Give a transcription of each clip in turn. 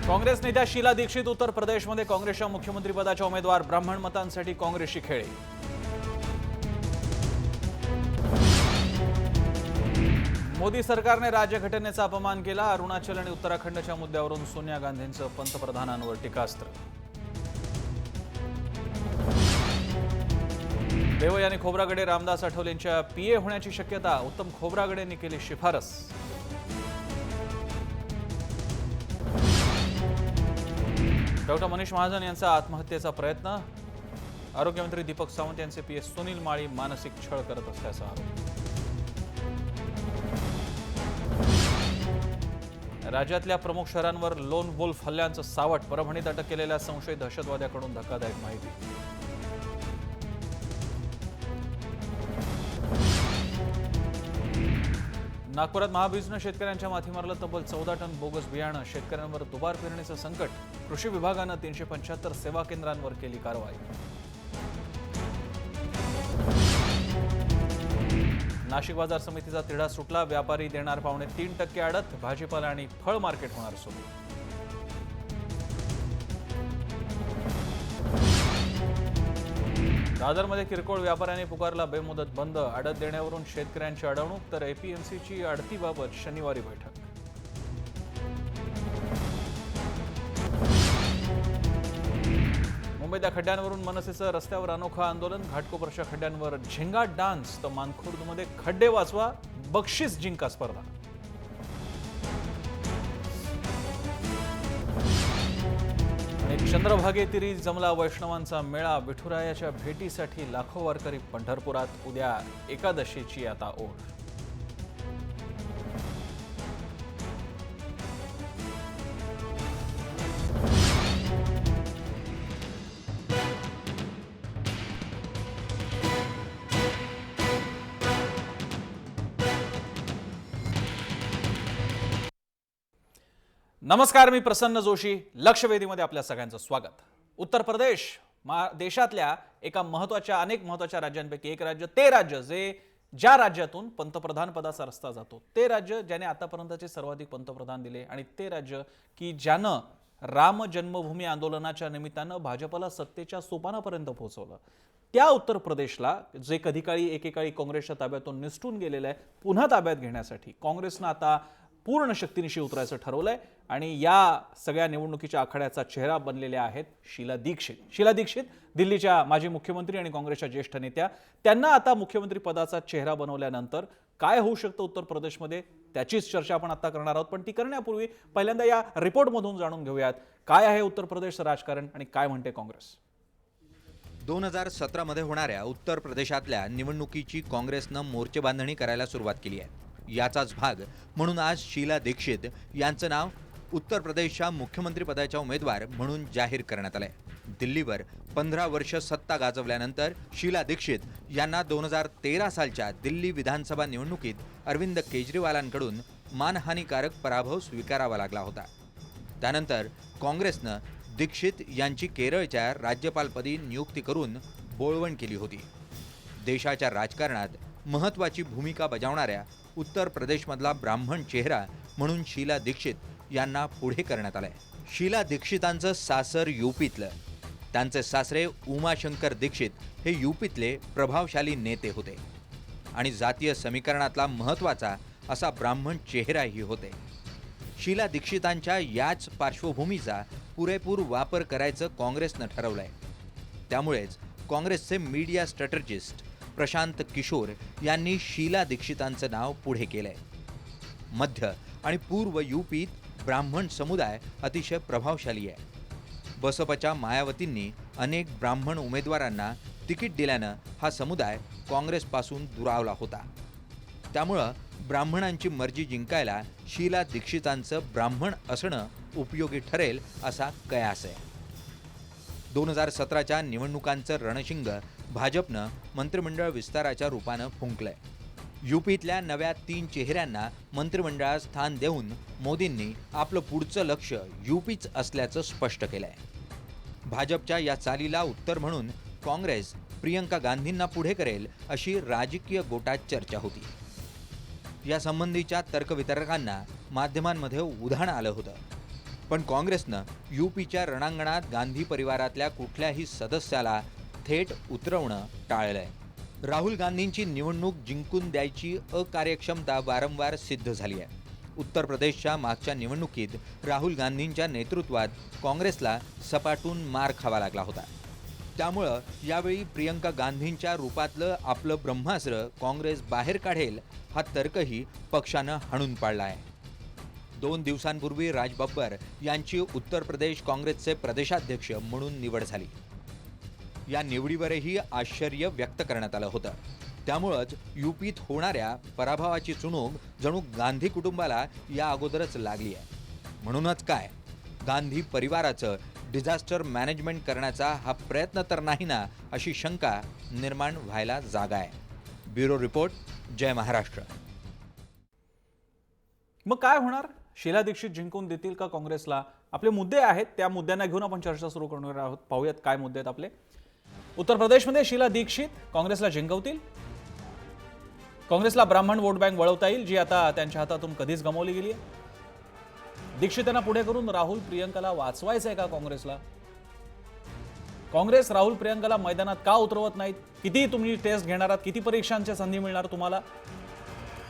काँग्रेस नेत्या शीला दीक्षित उत्तर प्रदेशमध्ये काँग्रेसच्या मुख्यमंत्रीपदाच्या उमेदवार, ब्राह्मण मतांसाठी काँग्रेसची खेळी. मोदी सरकारने राज्यघटनेचा अपमान केला. अरुणाचल आणि उत्तराखंडच्या मुद्द्यावरून सोनिया गांधींचं पंतप्रधानांवर टीकास्त्र. देवयानी खोब्रागडे रामदास आठवलेंच्या पीए होण्याची शक्यता. उत्तम खोब्रागडेंनी केली शिफारस. डॉक्टर मनीष महाजन यांचा आत्महत्येचा प्रयत्न. आरोग्यमंत्री दीपक सावंत यांचे पीए सुनील माळी मानसिक छळ करत असल्याचा आरोप. राज्यातल्या प्रमुख शहरांवर लोन वुल्फ हल्ल्यांचं सावट. परभणीत अटक केलेल्या संशयित दहशतवाद्याकडून धक्कादायक माहिती. नागपुरात महाबीजनं शेतकऱ्यांच्या माथी मारलं तब्बल 14 टन बोगस बियाणं. शेतकऱ्यांवर दुबार पेरणीचं संकट. कृषी विभागानं 375 सेवा केंद्रांवर केली कारवाई. नाशिक बाजार समितीचा तिढा सुटला. व्यापारी देणार 3.25% आडत. भाजीपाला आणि फळ मार्केट होणार सुरू. दादरमध्ये किरकोळ व्यापाऱ्यांनी पुकारला बेमुदत बंद. आडत देण्यावरून शेतकऱ्यांची अडवणूक, तर एपीएमसीची आडतीबाबत शनिवारी बैठक. मुंबईतल्या खड्ड्यांवरून मनसेचं रस्त्यावर अनोखं आंदोलन. घाटकोपरच्या खड्ड्यांवर झिंगाट डान्स, तर मानखुर्दमध्ये खड्डे वाचवा बक्षीस जिंका स्पर्धा. आणि चंद्रभागेतिरी जमला वैष्णवांचा मेळा. विठुरायाच्या भेटीसाठी लाखो वारकरी पंढरपुरात. उद्या एकादशीची आता ओढ. नमस्कार, मी प्रसन्न जोशी. लक्षवेधीमध्ये आपल्या सगळ्यांचं स्वागत. उत्तर प्रदेश देशातल्या अनेक महत्त्वाच्या राज्यांपैकी एक राज्य, ते राज्य ज्या राज्यातून पंतप्रधान पदाचा रस्ता जातो, ते राज्य ज्याने आतापर्यंतचे सर्वाधिक पंतप्रधान दिले, आणि ते राज्य की ज्यानं राम जन्मभूमी आंदोलनाच्या निमित्तानं भाजपला सत्तेच्या सोपानापर्यंत पोहोचवलं, त्या उत्तर प्रदेशला जे एकेकाळी काँग्रेसच्या ताब्यातून निसटून गेलेलं आहे, पुन्हा ताब्यात घेण्यासाठी काँग्रेसनं आता पूर्ण शक्तीनिशी उतरायचं ठरवलंय. आणि या सगळ्या निवडणुकीच्या आखाड्याचा चेहरा बनलेल्या आहेत शीला दीक्षित. शीला दीक्षित दिल्लीच्या माजी मुख्यमंत्री आणि काँग्रेसच्या ज्येष्ठ नेत्या. त्यांना आता मुख्यमंत्री पदाचा चेहरा बनवल्यानंतर काय होऊ शकतं उत्तर प्रदेशमध्ये, त्याचीच चर्चा आपण आता करणार आहोत. पण ती करण्यापूर्वी पहिल्यांदा या रिपोर्टमधून जाणून घेऊयात काय आहे उत्तर प्रदेशचं राजकारण आणि काय म्हणते काँग्रेस. 2017 मध्ये होणाऱ्या उत्तर प्रदेशातल्या निवडणुकीची काँग्रेसनं मोर्चेबांधणी करायला सुरुवात केली आहे. याचाच भाग म्हणून आज शीला दीक्षित यांचं नाव उत्तर प्रदेशच्या मुख्यमंत्रीपदाच्या उमेदवार म्हणून जाहीर करण्यात आलंय. दिल्लीवर 15 वर्ष सत्ता गाजवल्यानंतर शीला दीक्षित यांना 2013 सालच्या दिल्ली विधानसभा निवडणुकीत अरविंद केजरीवालांकडून मानहानीकारक पराभव स्वीकारावा लागला होता. त्यानंतर काँग्रेसनं दीक्षित यांची केरळच्या राज्यपालपदी नियुक्ती करून बोळवण केली होती. देशाच्या राजकारणात महत्त्वाची भूमिका बजावणाऱ्या उत्तर प्रदेशमधला ब्राह्मण चेहरा म्हणून शीला दीक्षित यांना पुढे करण्यात आलंय. शीला दीक्षितांचं सासर यूपीतलं. त्यांचे सासरे उमाशंकर दीक्षित हे यूपीतले प्रभावशाली नेते होते आणि जातीय समीकरणातला महत्त्वाचा असा ब्राह्मण चेहराही होते. शीला दीक्षितांच्या याच पार्श्वभूमीचा पुरेपूर वापर करायचं काँग्रेसनं ठरवलंय. त्यामुळेच काँग्रेसचे मीडिया स्ट्रॅटेजिस्ट प्रशांत किशोर यांनी शीला दीक्षितांचं नाव पुढे केलंय. मध्य आणि पूर्व यूपीत ब्राह्मण समुदाय अतिशय प्रभावशाली आहे. बसपच्या मायावतींनी अनेक ब्राह्मण उमेदवारांना तिकीट दिल्यानं हा समुदाय काँग्रेसपासून दुरावला होता. त्यामुळं ब्राह्मणांची मर्जी जिंकायला शीला दीक्षितांचं ब्राह्मण असणं उपयोगी ठरेल असा कयास आहे. 2017च्या निवडणुकांचं रणशिंग भाजपनं मंत्रिमंडळ विस्ताराच्या रूपानं फुंकलंय. यूपीतल्या नव्या 3 चेहऱ्यांना मंत्रिमंडळात स्थान देऊन मोदींनी आपलं पुढचं लक्ष यूपीच असल्याचं स्पष्ट केलंय. भाजपच्या या चालीला उत्तर म्हणून काँग्रेस प्रियंका गांधींना पुढे करेल अशी राजकीय गोटात चर्चा होती. या संबंधीच्या तर्कवितर्कांना माध्यमांमध्ये उधाण आलं होतं. पण काँग्रेसनं यूपीच्या रणांगणात गांधी परिवारातल्या कुठल्याही सदस्याला थेट उतरवणं टाळलंय. राहुल गांधींची निवडणूक जिंकून द्यायची अकार्यक्षमता वारंवार सिद्ध झाली आहे. उत्तर प्रदेशच्या मागच्या निवडणुकीत राहुल गांधींच्या नेतृत्वात काँग्रेसला सपाटून मार खावा लागला होता. त्यामुळं यावेळी प्रियंका गांधींच्या रूपातलं आपलं ब्रह्मास्त्र काँग्रेस बाहेर काढेल हा तर्कही पक्षानं हाणून पाडला आहे. 2 दिवसांपूर्वी राज बब्बर यांची उत्तर प्रदेश काँग्रेसचे प्रदेशाध्यक्ष म्हणून निवड झाली. या निवडीवरही आश्चर्य व्यक्त करण्यात आलं होतं. त्यामुळंच यूपीत होणाऱ्या पराभवाची चुणूक जणू गांधी कुटुंबाला या अगोदरच लागली आहे. म्हणूनच काय गांधी परिवाराचं डिझास्टर मॅनेजमेंट करण्याचा हा प्रयत्न तर नाही ना, अशी शंका निर्माण व्हायला जागा आहे. ब्युरो रिपोर्ट, जय महाराष्ट्र. मग काय होणार? शीला दीक्षित जिंकून देतील का काँग्रेसला? आपले मुद्दे आहेत, त्या मुद्द्यांना घेऊन आपण चर्चा सुरू करणार आहोत. पाहूयात काय मुद्दे आहेत आपले. उत्तर प्रदेशमध्ये शीला दीक्षित काँग्रेसला जिंकवतील? काँग्रेसला ब्राह्मण वोट बँक वळवता येईल, जी आता त्यांच्या हातातून कधीच गमावली गेली आहे? दीक्षित यांना पुढे करून राहुल प्रियंकाला वाचवायचं आहे का काँग्रेसला? काँग्रेस राहुल प्रियंकाला मैदानात का उतरवत नाहीत? किती तुम्ही टेस्ट घेणार आहात? किती परीक्षांच्या संधी मिळणार तुम्हाला?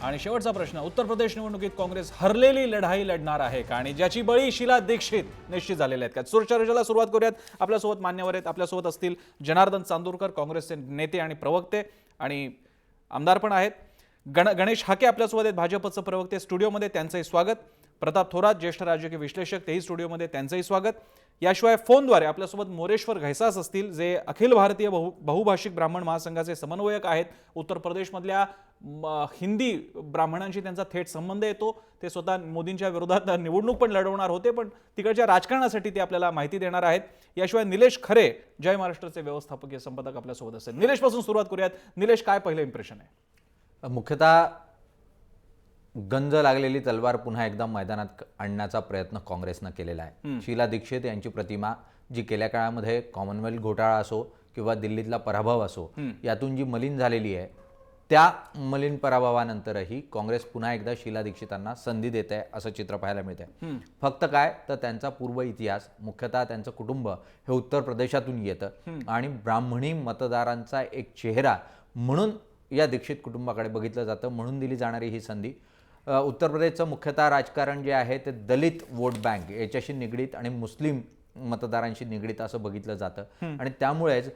आणि शेवटचा प्रश्न, उत्तर प्रदेश निवडणुकीत काँग्रेस हरलेली लढाई लढणार आहे का? आणि ज्याची बळी शीला दीक्षित निश्चित झालेले आहेत का? चर्चेला सुरुवात करूयात. आपल्यासोबत मान्यवर आहेत. आपल्यासोबत असतील जनार्दन चांदूरकर, काँग्रेसचे नेते आणि प्रवक्ते आणि आमदार पण आहेत. गणेश हाके आपल्यासोबत आहेत, भाजपचे प्रवक्ते, स्टुडिओमध्ये, त्यांचंही स्वागत. प्रताप थोरात, ज्येष्ठ राजकीय विश्लेषक, तेही स्टुडिओमध्ये, त्यांचंही स्वागत. याशिवाय फोनद्वारे आपल्यासोबत मोरेश्वर घैसास असतील, जे अखिल भारतीय बहुभाषिक ब्राह्मण महासंघाचे समन्वयक आहेत. उत्तर प्रदेशमधल्या हिंदी ब्राह्मणांशी त्यांचा थेट संबंध येतो. ते स्वतः मोदींच्या विरोधात निवडणूक पण लढवणार होते, पण तिकडच्या राजकारणासाठी ते आपल्याला माहिती देणार आहेत. याशिवाय निलेश खरे, जय महाराष्ट्रचे व्यवस्थापकीय संपादक आपल्यासोबत असतील. निलेशपासून सुरुवात करूयात. निलेश, काय पहिलं इम्प्रेशन आहे? मुख्यतः गंज लागलेली तलवार पुन्हा एकदा मैदानात आणण्याचा प्रयत्न काँग्रेसनं केलेला आहे. शीला दीक्षित यांची प्रतिमा, जी गेल्या काळामध्ये कॉमनवेल्थ घोटाळा असो किंवा दिल्लीतला पराभव असो, यातून जी मलिन झालेली आहे, त्या मलिन पराभवानंतरही काँग्रेस पुन्हा एकदा शीला दीक्षितांना संधी देत आहे असं चित्र पाहायला मिळतंय. फक्त काय तर त्यांचा पूर्व इतिहास, मुख्यतः त्यांचं कुटुंब हे उत्तर प्रदेशातून येतं आणि ब्राह्मणी मतदारांचा एक चेहरा म्हणून या दीक्षित कुटुंबाकडे बघितलं जातं, म्हणून दिली जाणारी ही संधी. उत्तर प्रदेशचं मुख्यतः राजकारण जे आहे ते दलित वोट बँक याच्याशी निगडीत आणि मुस्लिम मतदारांशी निगडीत असं बघितलं जातं आणि त्यामुळेच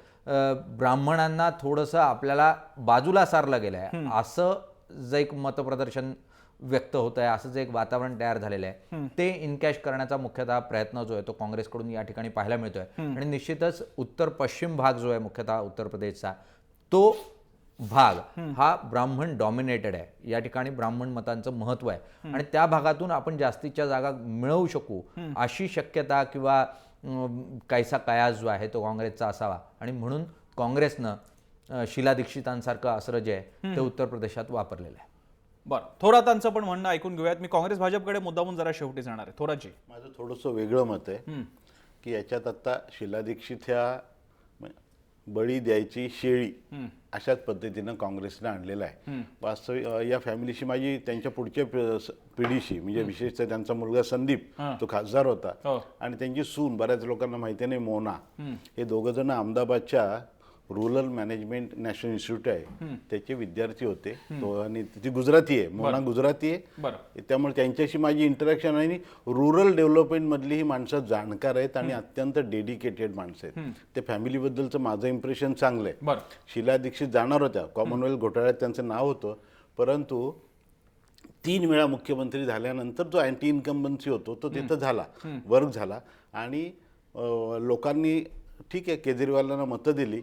ब्राह्मणांना थोडंसं आपल्याला बाजूला सारलं गेलं आहे असं जे एक मतप्रदर्शन व्यक्त होत आहे, असं जे एक वातावरण तयार झालेलं आहे, ते इनकॅश करण्याचा मुख्यतः प्रयत्न जो आहे तो काँग्रेसकडून या ठिकाणी पाहायला मिळतोय. आणि निश्चितच उत्तर पश्चिम भाग जो आहे मुख्यतः उत्तर प्रदेशचा, तो भाग हा ब्राह्मण डॉमिनेटेड आहे. या ठिकाणी ब्राह्मण मतांचं महत्व आहे आणि त्या भागातून आपण जास्तीच्या जागा मिळवू शकू अशी शक्यता किंवा काहीसा कयास जो आहे तो काँग्रेसचा असावा आणि म्हणून काँग्रेसनं शीला दीक्षितांसारखं अस्त्र जे आहे ते उत्तर प्रदेशात वापरलेलं आहे. बरं, थोरातांचं पण म्हणणं ऐकून घेऊयात. मी काँग्रेस भाजपकडे मुद्दामून जरा शेवटी जाणार आहे. थोरातजी, माझं थोडंसं वेगळं मत आहे की याच्यात आता शीला दीक्षित ह्या बळी द्यायची शेळी अशाच पद्धतीनं काँग्रेसने आणलेलं आहे. वास्तविक या फॅमिलीशी माझी त्यांच्या पुढच्या पिढीशी, म्हणजे विशेषतः त्यांचा मुलगा संदीप, तो खासदार होता, आणि त्यांची सून, बऱ्याच लोकांना माहिती नाही, मोना, हे दोघं जण अहमदाबादच्या रूरल मॅनेजमेंट नॅशनल इन्स्टिट्यूट आहे त्याचे विद्यार्थी होते. आणि ती गुजराती आहे, मोना गुजराती आहे. त्यामुळे त्यांच्याशी माझी इंटरॅक्शन आहे. आणि रुरल डेव्हलपमेंट मधली ही माणसं जाणकार आहेत आणि अत्यंत डेडिकेटेड माणसं आहेत. त्या फॅमिलीबद्दलचं माझं इम्प्रेशन चांगलं आहे. शीला दीक्षित जाणार होत्या, कॉमनवेल्थ घोटाळ्यात त्यांचं नाव होतं, परंतु 3 वेळा मुख्यमंत्री झाल्यानंतर जो अँटी इन्कम्बन्सी होतो तो तिथं झाला, वर्क झाला. आणि लोकांनी ठीक आहे केजरीवालांना मतं दिली.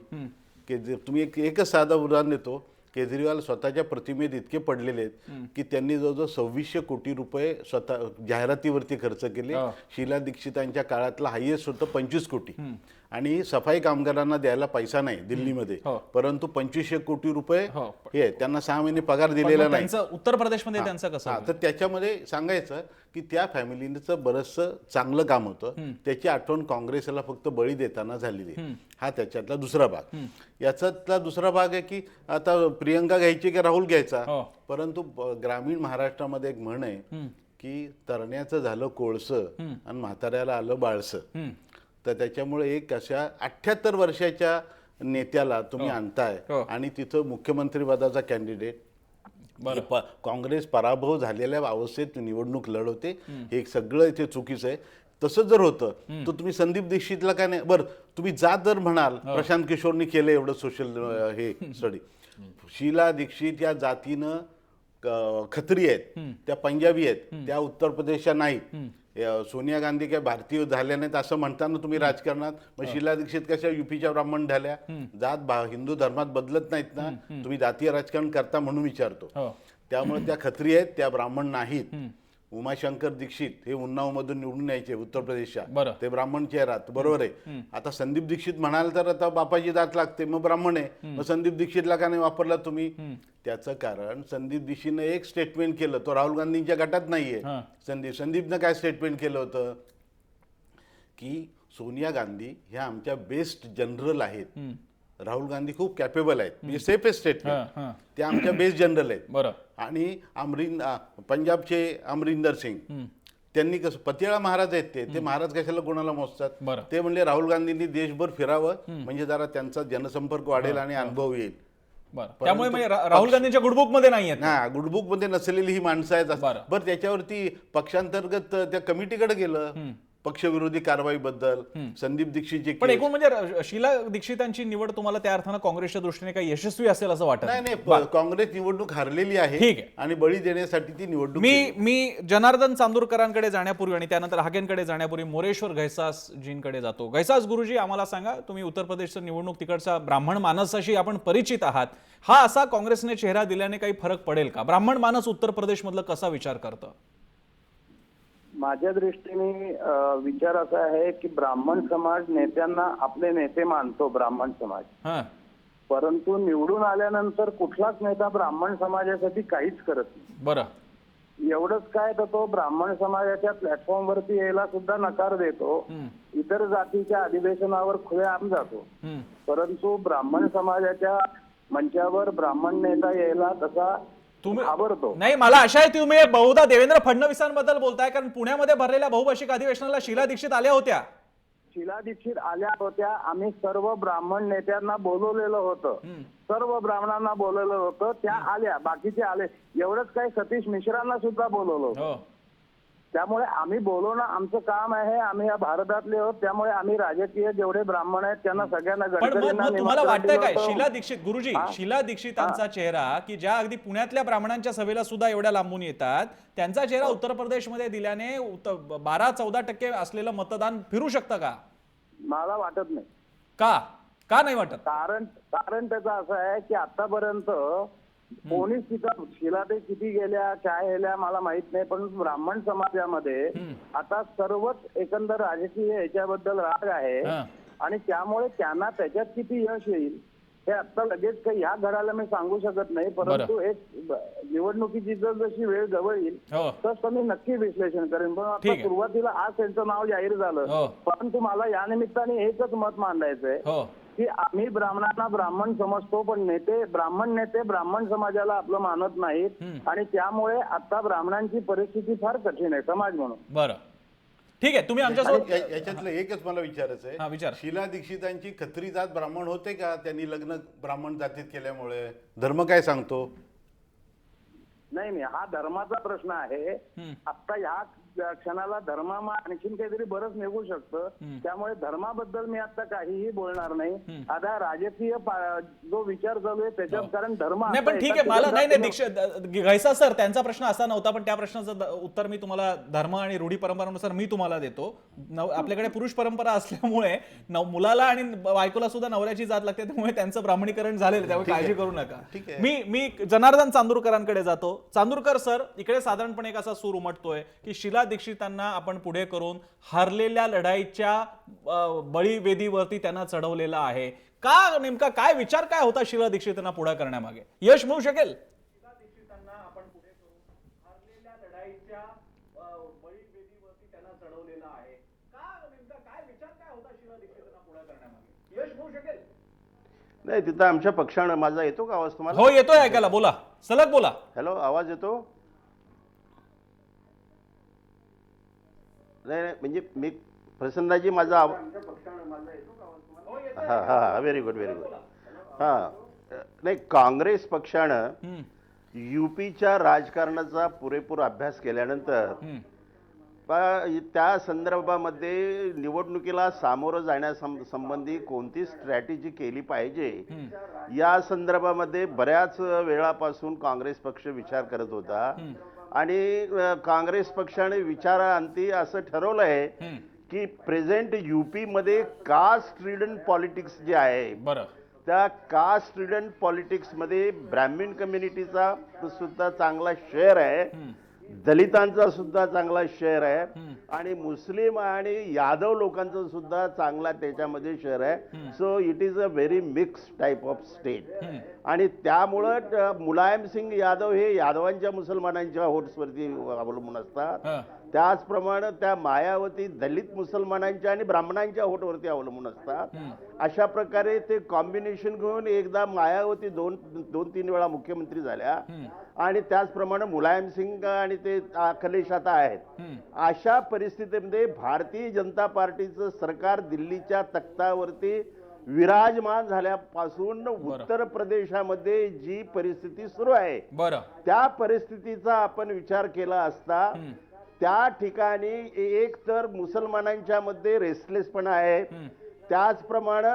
तुम्ही एकच साधं उदाहरण देतो. केजरीवाल स्वतःच्या प्रतिमेत इतके पडलेले आहेत की त्यांनी जवळजवळ 2600 कोटी रुपये स्वतः जाहिरातीवरती खर्च केले. शीला दीक्षितांच्या काळातला हायएस्ट होतं 25 कोटी. आणि सफाई कामगारांना द्यायला पैसा नाही दिल्लीमध्ये, परंतु 2500 कोटी रुपये हे त्यांना 6 महिने पगार दिलेला नाही. उत्तर प्रदेशमध्ये त्यांचं कसं? तर त्याच्यामध्ये सांगायचं की त्या फॅमिलीचं बरंचसं चांगलं काम होतं, त्याची आठवण काँग्रेसला फक्त बळी देताना झालेली. हा त्याच्यातला दुसरा भाग. याच्यातला दुसरा भाग आहे की आता प्रियंका घ्यायची की राहुल घ्यायचा, परंतु ग्रामीण महाराष्ट्रामध्ये एक म्हण आहे की तरण्याचं झालं कोळसं आणि म्हाताऱ्याला आलं बाळसं. तर त्याच्यामुळे एक अशा 78 वर्षाच्या नेत्याला तुम्ही आणताय आणि तिथं मुख्यमंत्री पदाचा कॅन्डिडेट काँग्रेस पराभव झालेल्या अवस्थेत निवडणूक लढवते, हे सगळं इथे चुकीचं आहे. तसं जर होतं तर तुम्ही संदीप दीक्षितला काय नाही, बरं तुम्ही जात जर म्हणाल, प्रशांत किशोरनी केलं एवढं सोशल हे स्टडी, शीला दीक्षित या जातीनं खत्री आहेत, त्या पंजाबी आहेत, त्या उत्तर प्रदेशच्या नाहीत. सोनिया गांधी काय भारतीय झाल्या नाहीत असं म्हणताना तुम्ही राजकारणात, मग शीला दीक्षित कशा युपीच्या ब्राह्मण झाल्या? जात हिंदू धर्मात बदलत नाहीत ना, तुम्ही जातीय राजकारण करता म्हणून विचारतो. त्यामुळे त्या खत्री आहेत, त्या ब्राह्मण नाहीत. उमाशंकर दीक्षित हे उन्नावमधून निवडून यायचे उत्तर प्रदेशच्या, ते ब्राह्मण चेहरात, बरोबर आहे. आता संदीप दीक्षित म्हणाल तर आता बापाची दात लागते, मग ब्राह्मण आहे, मग संदीप दीक्षितला का नाही वापरला तुम्ही? त्याचं कारण संदीप दीक्षितनं एक स्टेटमेंट केलं, तो राहुल गांधींच्या गटात नाहीये. संदीपनं काय स्टेटमेंट केलं होतं की सोनिया गांधी ह्या आमच्या बेस्ट जनरल आहेत, राहुल गांधी खूप कॅपेबल आहेत, सेफेस्ट स्टेटमेंट, ते आमच्या बेस्ट जनरल आहेत. आणि पंजाबचे अमरिंदर सिंग त्यांनी कसं, पतियाळा महाराज आहेत ते महाराज कशाला कोणाला मोजतात? ते म्हणले राहुल गांधींनी देशभर फिरावं म्हणजे जरा त्यांचा जनसंपर्क वाढेल आणि अनुभव येईल. त्यामुळे राहुल गांधींच्या गुडबुक मध्ये नाही आहेत ना, गुडबुक मध्ये नसलेली ही माणसं आहेत. बरं त्याच्यावरती पक्षांतर्गत त्या कमिटीकडे गेलं पक्षविरोधी कारवाईबद्दल संदीप दीक्षितची. पण एकूण म्हणजे शीला दीक्षितांची निवड तुम्हाला त्या अर्थानं काँग्रेसच्या दृष्टीने काही यशस्वी असेल असं वाटत नाही. काँग्रेस निवडणूक हरलेली आहे आणि बळी देण्यासाठी ती निवडणूक. मी जनार्दन चांदूरकरांकडे जाण्यापूर्वी आणि त्यानंतर हागेंकडे जाण्यापूर्वी मोरेश्वर घैसासजींकडे जातो. घैसास गुरुजी, आम्हाला सांगा, तुम्ही उत्तर प्रदेशचं निवडणूक तिकडचा ब्राह्मण मानसाशी आपण परिचित आहात, हा असा काँग्रेसने चेहरा दिल्याने काही फरक पडेल का? ब्राह्मण मानस उत्तर प्रदेश मधलं कसा विचार करतं? माझ्या दृष्टीने विचार असा आहे की ब्राह्मण समाज नेत्यांना आपले नेते मानतो, ब्राह्मण समाज, परंतु निवडून आल्यानंतर कुठलाच नेता ब्राह्मण समाजासाठी काहीच करत नाही. बरं, एवढंच काय, तर तो ब्राह्मण समाजाच्या प्लॅटफॉर्मवरती यायला सुद्धा नकार देतो, इतर जातीच्या अधिवेशनावर खुलेआम जातो, परंतु ब्राह्मण समाजाच्या मंचावर ब्राह्मण नेता यायला तसा आवडतो नाही. मला आशा आहे तुम्ही बहुधा देवेंद्र फडणवीसांबद्दल बोलताय, कारण पुण्यामध्ये भरलेल्या बहुभाषिक अधिवेशनाला शीला दीक्षित आल्या होत्या. शीला दीक्षित आल्या होत्या. आम्ही सर्व ब्राह्मण नेत्यांना बोलवलेलं होतं, सर्व ब्राह्मणांना बोलवलं होतं, त्या आल्या, बाकीचे आले. एवढंच काय, सतीश मिश्रांना सुद्धा बोलवलं होतं. त्यामुळे आम्ही बोलवणं आमचं काम आहे. आम्ही या भारतातले आहोत, त्यामुळे आम्ही राजकीय जेवढे ब्राह्मण आहेत त्यांना सगळ्यांना तुम्हाला वाटतंय काय शीला दीक्षित, गुरुजी, शीला दीक्षितांचा चेहरा, की ज्या अगदी पुण्यातल्या ब्राह्मणांच्या सभेला सुद्धा एवढ्या लांबून येतात, त्यांचा चेहरा उत्तर प्रदेशमध्ये दिल्याने 12-14% असलेलं मतदान फिरू शकतं का? मला वाटत नाही. का नाही वाटत? कारण त्याचं असं आहे की आतापर्यंत कोणीच तिथं, शीला ते किती गेल्या काय गेल्या मला माहित नाही, पण ब्राह्मण समाजामध्ये आता सर्वच एकंदर राजकीय याच्याबद्दल राग आहे आणि त्यामुळे त्यांना त्याच्यात किती यश येईल हे आता लगेच काही ह्या घडाला मी सांगू शकत नाही, परंतु एक निवडणुकीची जशी वेळ जवळ येईल तसं मी नक्की विश्लेषण करेन. पण आता सुरुवातीला आज त्यांचं नाव जाहीर झालं, परंतु मला या निमित्ताने एकच मत मांडायचंय की आम्ही ब्राह्मणांना ब्राह्मण समजतो, पण ब्राह्मण नेते ब्राह्मण समाजाला आपलं मानत नाहीत आणि त्यामुळे आता ब्राह्मणांची परिस्थिती फार कठीण आहे समाज म्हणून. बरं, ठीक आहे. तुम्ही आमच्यासोबत याच्यातलं एकच मला विचारायचं आहे, शीला दीक्षितांची खत्री जात ब्राह्मण होते का? त्यांनी लग्न ब्राह्मण जातीत केल्यामुळे धर्म काय सांगतो? नाही, हा धर्माचा प्रश्न आहे. आता ह्या क्षणाला धर्मामा आणखीन काहीतरी बरंच निघू शकतं, त्यामुळे धर्माबद्दल मी आता काहीही बोलणार नाही. आता राजकीय जो विचार चालू आहे त्याच्यात, कारण धर्म नाही, पण ठीक आहे. मला नाही दीक्षित घैसा सर, त्यांचा प्रश्न असा नव्हता, पण त्या प्रश्नाचं उत्तर मी तुम्हाला धर्म आणि रूढी परंपरानुसार मी तुम्हाला देतो. आपल्याकडे पुरुष परंपरा असल्यामुळे मुलाला आणि बायकोला सुद्धा नवऱ्याची जात लागते, त्यामुळे त्यांचं ब्राह्मणीकरण झालेलं, त्यामुळे काळजी करू नका. मी जनार्दन चांदूरकरांकडे जातो. चांदूरकर सर, इकडे साधारणपणे एक असा सूर उमटतोय की शीला दीक्षितांना आपण पुढे करून हारलेल्या लढाईच्या बळीवेदीवरती त्यांना चढवलेला आहे का? नेमका काय विचार काय होता शीला दीक्षितांना पुढे करण्यामागे? यश मिळू शकेल? शीला दीक्षितांना आपण पुढे करून हारलेल्या लढाईच्या बळीवेदीवरती त्यांना चढवलेला आहे का? नेमका काय विचार काय होता शीला दीक्षितांना पुढे करण्यामागे? यश मिळू शकेल? नाही, तिथं आमच्या पक्षानं, माझा येतो का आवाज तुम्हाला? हो, येतोय ऐकायला. बोला, सलग बोला. हॅलो, आवाज येतो? नाही म्हणजे मी प्रसन्नाजी माझा हा हा व्हेरी गुड हा नाही, काँग्रेस पक्षानं युपीच्या राजकारणाचा पुरेपूर अभ्यास केल्यानंतर त्या संदर्भामध्ये निवडणुकीला सामोरं जाण्यासंबंधी कोणती स्ट्रॅटेजी केली पाहिजे या संदर्भामध्ये बऱ्याच वेळापासून काँग्रेस पक्ष विचार करत होता आणि काँग्रेस पक्षाने विचारांती असं ठरवलं आहे की प्रेझेंट युपी मध्ये कास्ट रिडन पॉलिटिक्स जे आहे बरं त्या कास्ट रिडन पॉलिटिक्स मध्ये ब्राह्मण कम्युनिटीचा सुद्धा चांगला शेअर आहे, दलितांचा सुद्धा चांगला शेअर आहे आणि मुस्लिम आणि यादव लोकांचा सुद्धा चांगला त्याच्यामध्ये शेअर आहे. So it is a very mix type of state आणि त्यामुळं मुलायम सिंग यादव हे यादवांच्या मुसलमानांच्या व्होट्सवरती अवलंबून असतात. त्याचप्रमाणे त्या मायावती दलित मुसलमानांच्या आणि ब्राह्मणांच्या व्होटवरती अवलंबून असतात. अशा प्रकारे ते कॉम्बिनेशन घेऊन एकदा मायावती दोन तीन वेळा मुख्यमंत्री झाल्या आणि त्याचप्रमाणे मुलायम सिंग आणि ते अखिलेश आता आहेत. अशा परिस्थितीमध्ये भारतीय जनता पार्टीचं सरकार दिल्लीच्या तख्तावरती विराजमान झाल्यापासून उत्तर प्रदेशामध्ये जी परिस्थिती सुरू आहे बरं त्या परिस्थितीचा आपण विचार केला असता त्या ठिकाणी एक तर मुसलमानांच्या मध्ये रेस्टलेसपणा आहे, त्याचप्रमाणे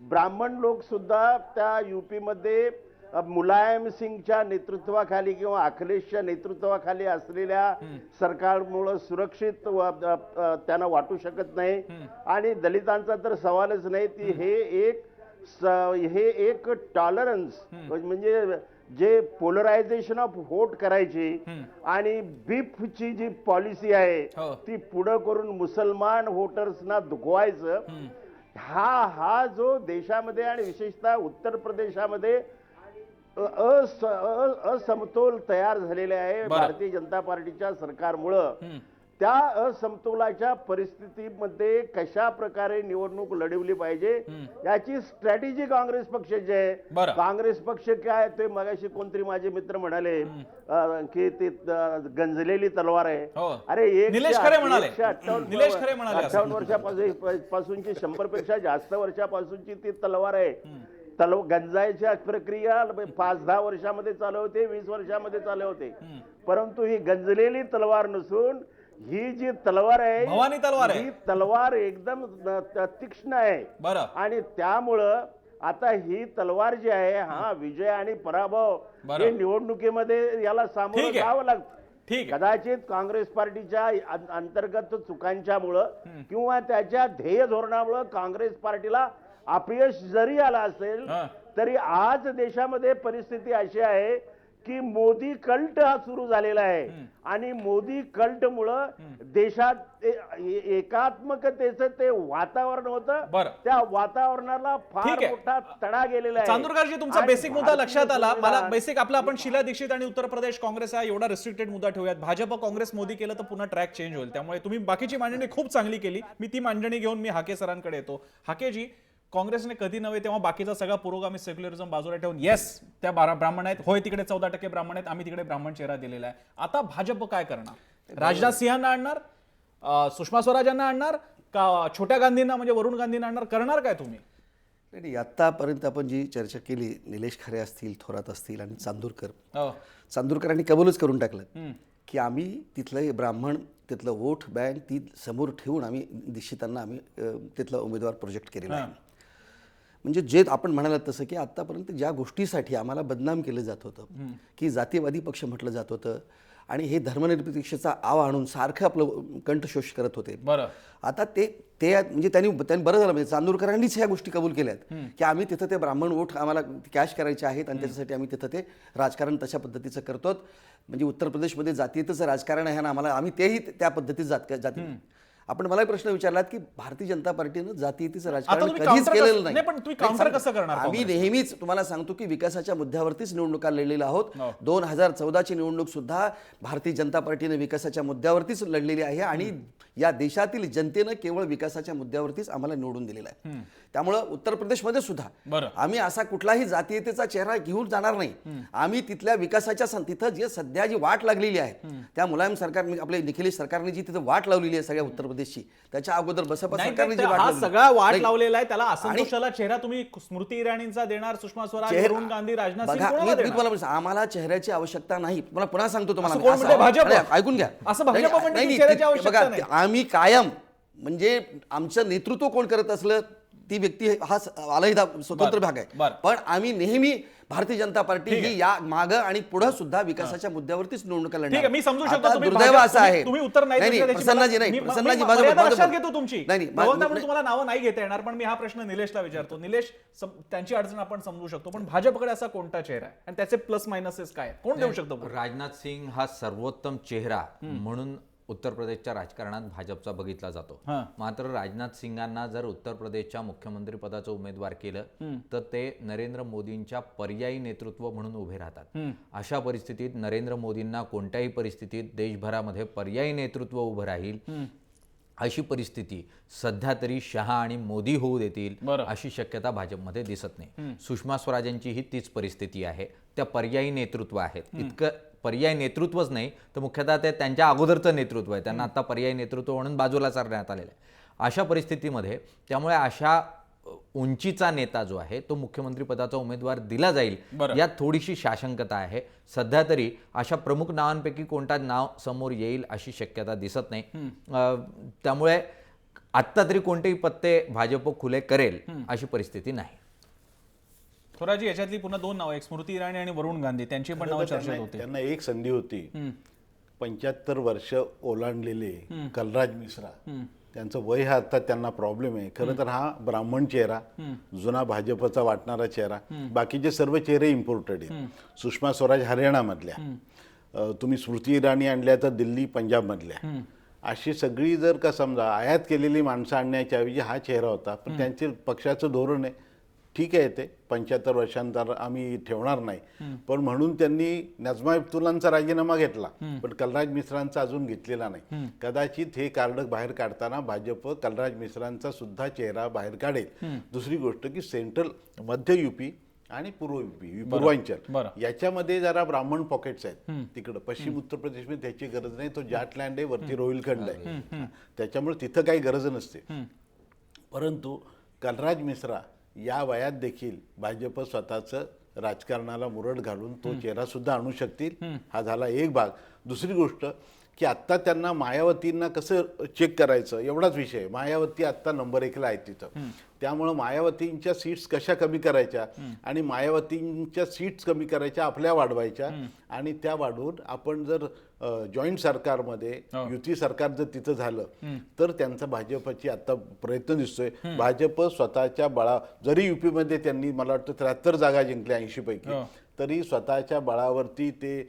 ब्राह्मण लोक सुद्धा त्या युपी मध्ये मुलायम सिंगच्या नेतृत्वाखाली किंवा अखिलेशच्या नेतृत्वाखाली असलेल्या सरकारमुळे सुरक्षित त्यांना वाटू शकत नाही आणि दलितांचा तर सवालच नाही. ती हे एक टॉलरन्स म्हणजे जे पोलरायझेशन ऑफ व्होट करायची आणि बीफची जी पॉलिसी आहे ती पुढे करून मुसलमान व्होटर्सना दुखवायचं, हा जो देशामध्ये आणि विशेषतः उत्तर प्रदेशामध्ये असमतोल तयार झालेले आहे भारतीय जनता पार्टीच्या सरकारमुळं. त्या असमतोलाच्या परिस्थितीमध्ये कशा प्रकारे निवडणूक लढवली पाहिजे याची स्ट्रॅटेजी काँग्रेस पक्षाची आहे. काँग्रेस पक्ष काय ते मगाशी कोणतरी माझे मित्र म्हणाले की ते गंजलेली तलवार आहे. अरे निलेश खरे म्हणाले 58 वर्षापासूनची 100 पेक्षा जास्त वर्षापासूनची ती तलवार आहे. गंजायच्या प्रक्रिया 5-10 वर्षामध्ये चालू होते, 20 वर्षामध्ये चालू होते, परंतु ही गंजलेली तलवार नसून ही जी तलवार आहे ही तलवार एकदम तीक्ष्ण आहे आणि त्यामुळं आता ही तलवार जी आहे हा विजय आणि पराभव हे निवडणुकीमध्ये याला सामोरं जावं लागतं. कदाचित काँग्रेस पार्टीच्या अंतर्गत चुकांच्यामुळं किंवा त्याच्या ध्येय धोरणामुळं काँग्रेस पार्टीला अपयश जरी आला असेल तरी आज देशामध्ये परिस्थिती अशी आहे की मोदी कल्ट हा सुरू झालेला आहे आणि मोदी कल्ट मुळे देशात एकात्मकतेचं ते वातावरण होतं, त्या वातावरणाला फार मोठा तडा गेलेला आहे. चांदूरकरजी तुमचा बेसिक मुद्दा लक्षात आला. मला बेसिक आपला आपण शीला दीक्षित आणि उत्तर प्रदेश काँग्रेस हा एवढा रिस्ट्रिक्टेड मुद्दा ठेवूयात. भाजप काँग्रेस मोदी केलं तर पुन्हा ट्रॅक चेंज होईल. त्यामुळे तुम्ही बाकीची मांडणी खूप चांगली केली. मी ती मांडणी घेऊन मी हाके सरांकडे येतो. हाकेजी, काँग्रेसने कधी नव्हे तेव्हा बाकीचा सगळा पुरोगामी सेक्युलरिझम बाजूला ठेवून येस त्या ब्राह्मण आहेत, होय तिकडे 14% ब्राह्मण आहेत, आम्ही तिकडे ब्राह्मण चेहरा दिलेला आहे. आता भाजप काय करणार? राजनाथ सिंहांना आणणार, सुषमा स्वराजांना आणणार का छोट्या गांधींना म्हणजे वरुण गांधींना आणणार? करणार काय तुम्ही? नाही, आतापर्यंत आपण जी चर्चा केली, निलेश खरे असतील, थोरात असतील आणि चांदूरकरांनी कबूलच करून टाकलं की आम्ही तिथलं ब्राह्मण तिथलं वोट बँक ती समोर ठेवून आम्ही दीक्षितांना आम्ही तिथला उमेदवार प्रोजेक्ट केलेला आहे. म्हणजे जे आपण म्हणालात तसं की आतापर्यंत ज्या गोष्टीसाठी आम्हाला बदनाम केलं जात होतं की जातीवादी पक्ष म्हटलं जात होतं आणि हे धर्मनिरपेक्षतेचा आव आणून सारखं आपलं कंठशोष करत होते. आता ते म्हणजे त्यांनी बरं झालं, म्हणजे चांदूरकरांनीच ह्या गोष्टी कबूल केल्यात की आम्ही तिथं ते ब्राह्मण वोट आम्हाला कॅश करायचे आहेत आणि त्याच्यासाठी आम्ही तिथं ते राजकारण तशा पद्धतीचं करतो. म्हणजे उत्तर प्रदेशमध्ये जातीयतेचं राजकारण आहे ना, आम्हाला आम्ही तेही त्या पद्धतीत जाती आपण मला प्रश्न विचारलात की भारतीय जनता पार्टीनं जातीयतेचं राजकारण कधीच केलेलं नाही. आम्ही नेहमीच तुम्हाला सांगतो की विकासाच्या मुद्द्यावरतीच निवडणुका लढलेल्या आहोत. 2014ची निवडणूक सुद्धा भारतीय जनता पार्टीने विकासाच्या मुद्द्यावरतीच लढलेली आहे आणि या देशातील जनतेनं केवळ विकासाच्या मुद्द्यावरतीच आम्हाला निवडून दिलेला आहे. त्यामुळं उत्तर प्रदेशमध्ये सुद्धा आम्ही असा कुठलाही जातीयतेचा चेहरा घेऊन जाणार नाही. आम्ही तिथल्या विकासाच्या तिथं जे सध्या जी वाट लागलेली आहे त्या मुलायम सरकारने आपल्या निखिलेश सरकारने जी तिथं वाट लावलेली आहे सगळ्या उत्तर प्रदेशची, त्याच्या अगोदर बसपा नाही, सरकारने जी हा वाट लावली. सगळा वाट नाही, लावलेला आहे, त्याला असंतोषाला चेहरा तुम्ही स्मृती इराणींचा देणार, सुषमा स्वराज, वरुण गांधी, राजनाथ सिंग बघा, कोणाला मी देणार? तुम्हाला म्हणतो, आम्हाला चेहऱ्याची आवश्यकता नाही. पुन्हा सांगतो तुम्हाला असं मी. कोण म्हणतंय? भाजप? नाही, ऐकून घ्या. असं भाजप नाही, म्हणते की नाही, चेहऱ्याची बघा, आवश्यकता नाही. आम्ही कायम म्हणजे आमचं नेतृत्व कोण करत असलं ती व्यक्ती हा अलहिदा स्वतंत्र भाग आहे, बरं. पण आम्ही नेहमी भारतीय जनता पार्टी ही या मागं आणि पुढे सुद्धा विकासाच्या मुद्द्यावरतीच निवडणुका लढणार. ठीक आहे, मी समजू शकतो आता तुम्ही दुर्दैव भाजप- असं आहे. तुम्ही उत्तर नाही नाही, दिलं त्याची प्रसन्नाजी मला- नाही, मी- प्रसन्नाजी मी माझं- मर्यादा माझं- लक्षात घेतो तुमची. नाही, प्रवक्ता म्हणून तुम्हाला नावं नाही घेता येणार, पण मी हा प्रश्न निलेशला विचारतो. निलेश, त्यांची अडचण आपण समजू शकतो, पण भाजपकडे असा कोणता चेहरा आहे आणि त्याचे प्लस मायनसेस काय आहेत? कोण देऊ शकतो? राजनाथ सिंग हा सर्वोत्तम चेहरा म्हणून उत्तर प्रदेशच्या राजकारणात भाजपचा बघितला जातो. मात्र राजनाथ सिंगांना जर उत्तर प्रदेशच्या मुख्यमंत्री पदाचं उमेदवार केलं तर ते नरेंद्र मोदींच्या पर्यायी नेतृत्व म्हणून उभे राहतात. अशा परिस्थितीत नरेंद्र मोदींना कोणत्याही परिस्थितीत देशभरामध्ये पर्यायी नेतृत्व उभं राहील अशी परिस्थिती सध्या तरी शहा आणि मोदी होऊ देतील अशी शक्यता भाजपमध्ये दिसत नाही. सुषमा स्वराजांची ही तीच परिस्थिती आहे. त्या पर्यायी नेतृत्व आहेत. इतकं पर्यायी नेतृत्वच नाही तर मुख्यतः ते त्यांच्या अगोदरचं नेतृत्व आहे, त्यांना आता पर्यायी नेतृत्व म्हणून बाजूला सारण्यात आलेलं आहे. अशा परिस्थितीमध्ये त्यामुळे अशा उंचीचा नेता जो आहे तो मुख्यमंत्री पदाचा उमेदवार दिला जाईल यात थोडीशी साशंकता आहे. सध्या तरी अशा प्रमुख नावांपैकी कोणता नाव समोर येईल अशी शक्यता दिसत नाही. त्यामुळे आत्ता तरी कोणतेही पत्ते भाजप खुले करेल अशी परिस्थिती नाही. थोराजी, याच्यातली पुन्हा दोन नावं, एक स्मृती इराणी आणि वरुण गांधी, त्यांची पण नावं चर्चेत होती. त्यांना एक संधी होती. 75 वर्ष ओलांडलेले कलराज मिश्रा, त्यांचं वय हा आता त्यांना प्रॉब्लेम आहे. खरं तर हा ब्राह्मण चेहरा, जुना भाजपचा वाटणारा चेहरा, बाकीचे सर्व चेहरे इम्पोर्टेड आहेत. सुषमा स्वराज हरियाणामधल्या, तुम्ही स्मृती इराणी आणल्या तर दिल्ली पंजाबमधल्या, अशी सगळी जर का समजा आयात केलेली माणसं आणण्याच्या ऐवजी हा चेहरा होता. पण त्यांचे पक्षाचं धोरण आहे, ठीक आहे, ते 75 वर्षांतर आम्ही ठेवणार नाही, पण म्हणून त्यांनी नजमा हेपतुल्लांचा राजीनामा घेतला, पण कलराज मिश्रांचा अजून घेतलेला नाही. कदाचित हे कार्ड बाहेर काढताना भाजप कलराज मिश्रांचा सुद्धा चेहरा बाहेर काढेल. दुसरी गोष्ट की सेंट्रल मध्य युपी आणि पूर्व युपी, पूर्वांचल याच्यामध्ये जरा ब्राह्मण पॉकेट्स आहेत. तिकडं पश्चिम उत्तर प्रदेशमध्ये त्याची गरज नाही. तो जाटलँड आहे, वरती रोहिलखंड आहे, त्याच्यामुळे तिथं काही गरज नसते. परंतु कलराज मिश्रा या वयात देखील भाजप स्वतःचं राजकारणाला मुरड घालून तो चेहरा सुद्धा आणू शकतील. हा झाला एक भाग. दुसरी गोष्ट की आत्ता त्यांना मायावतींना कसं चेक करायचं एवढाच विषय. मायावती आत्ता नंबर 1ला आहे तिथं, त्यामुळं मायावतींच्या सीट्स कशा कमी करायच्या आणि मायावतींच्या सीट्स कमी करायच्या, आपल्या वाढवायच्या, आणि त्या वाढवून आपण जर जॉईंट सरकारमध्ये युती सरकार जर तिथं झालं तर त्यांचा भाजपची आता प्रयत्न दिसतोय. भाजप स्वतःच्या बळा, जरी युपीमध्ये त्यांनी मला वाटतं 73 जागा जिंकल्या 80 पैकी, तरी स्वतःच्या बळावरती ते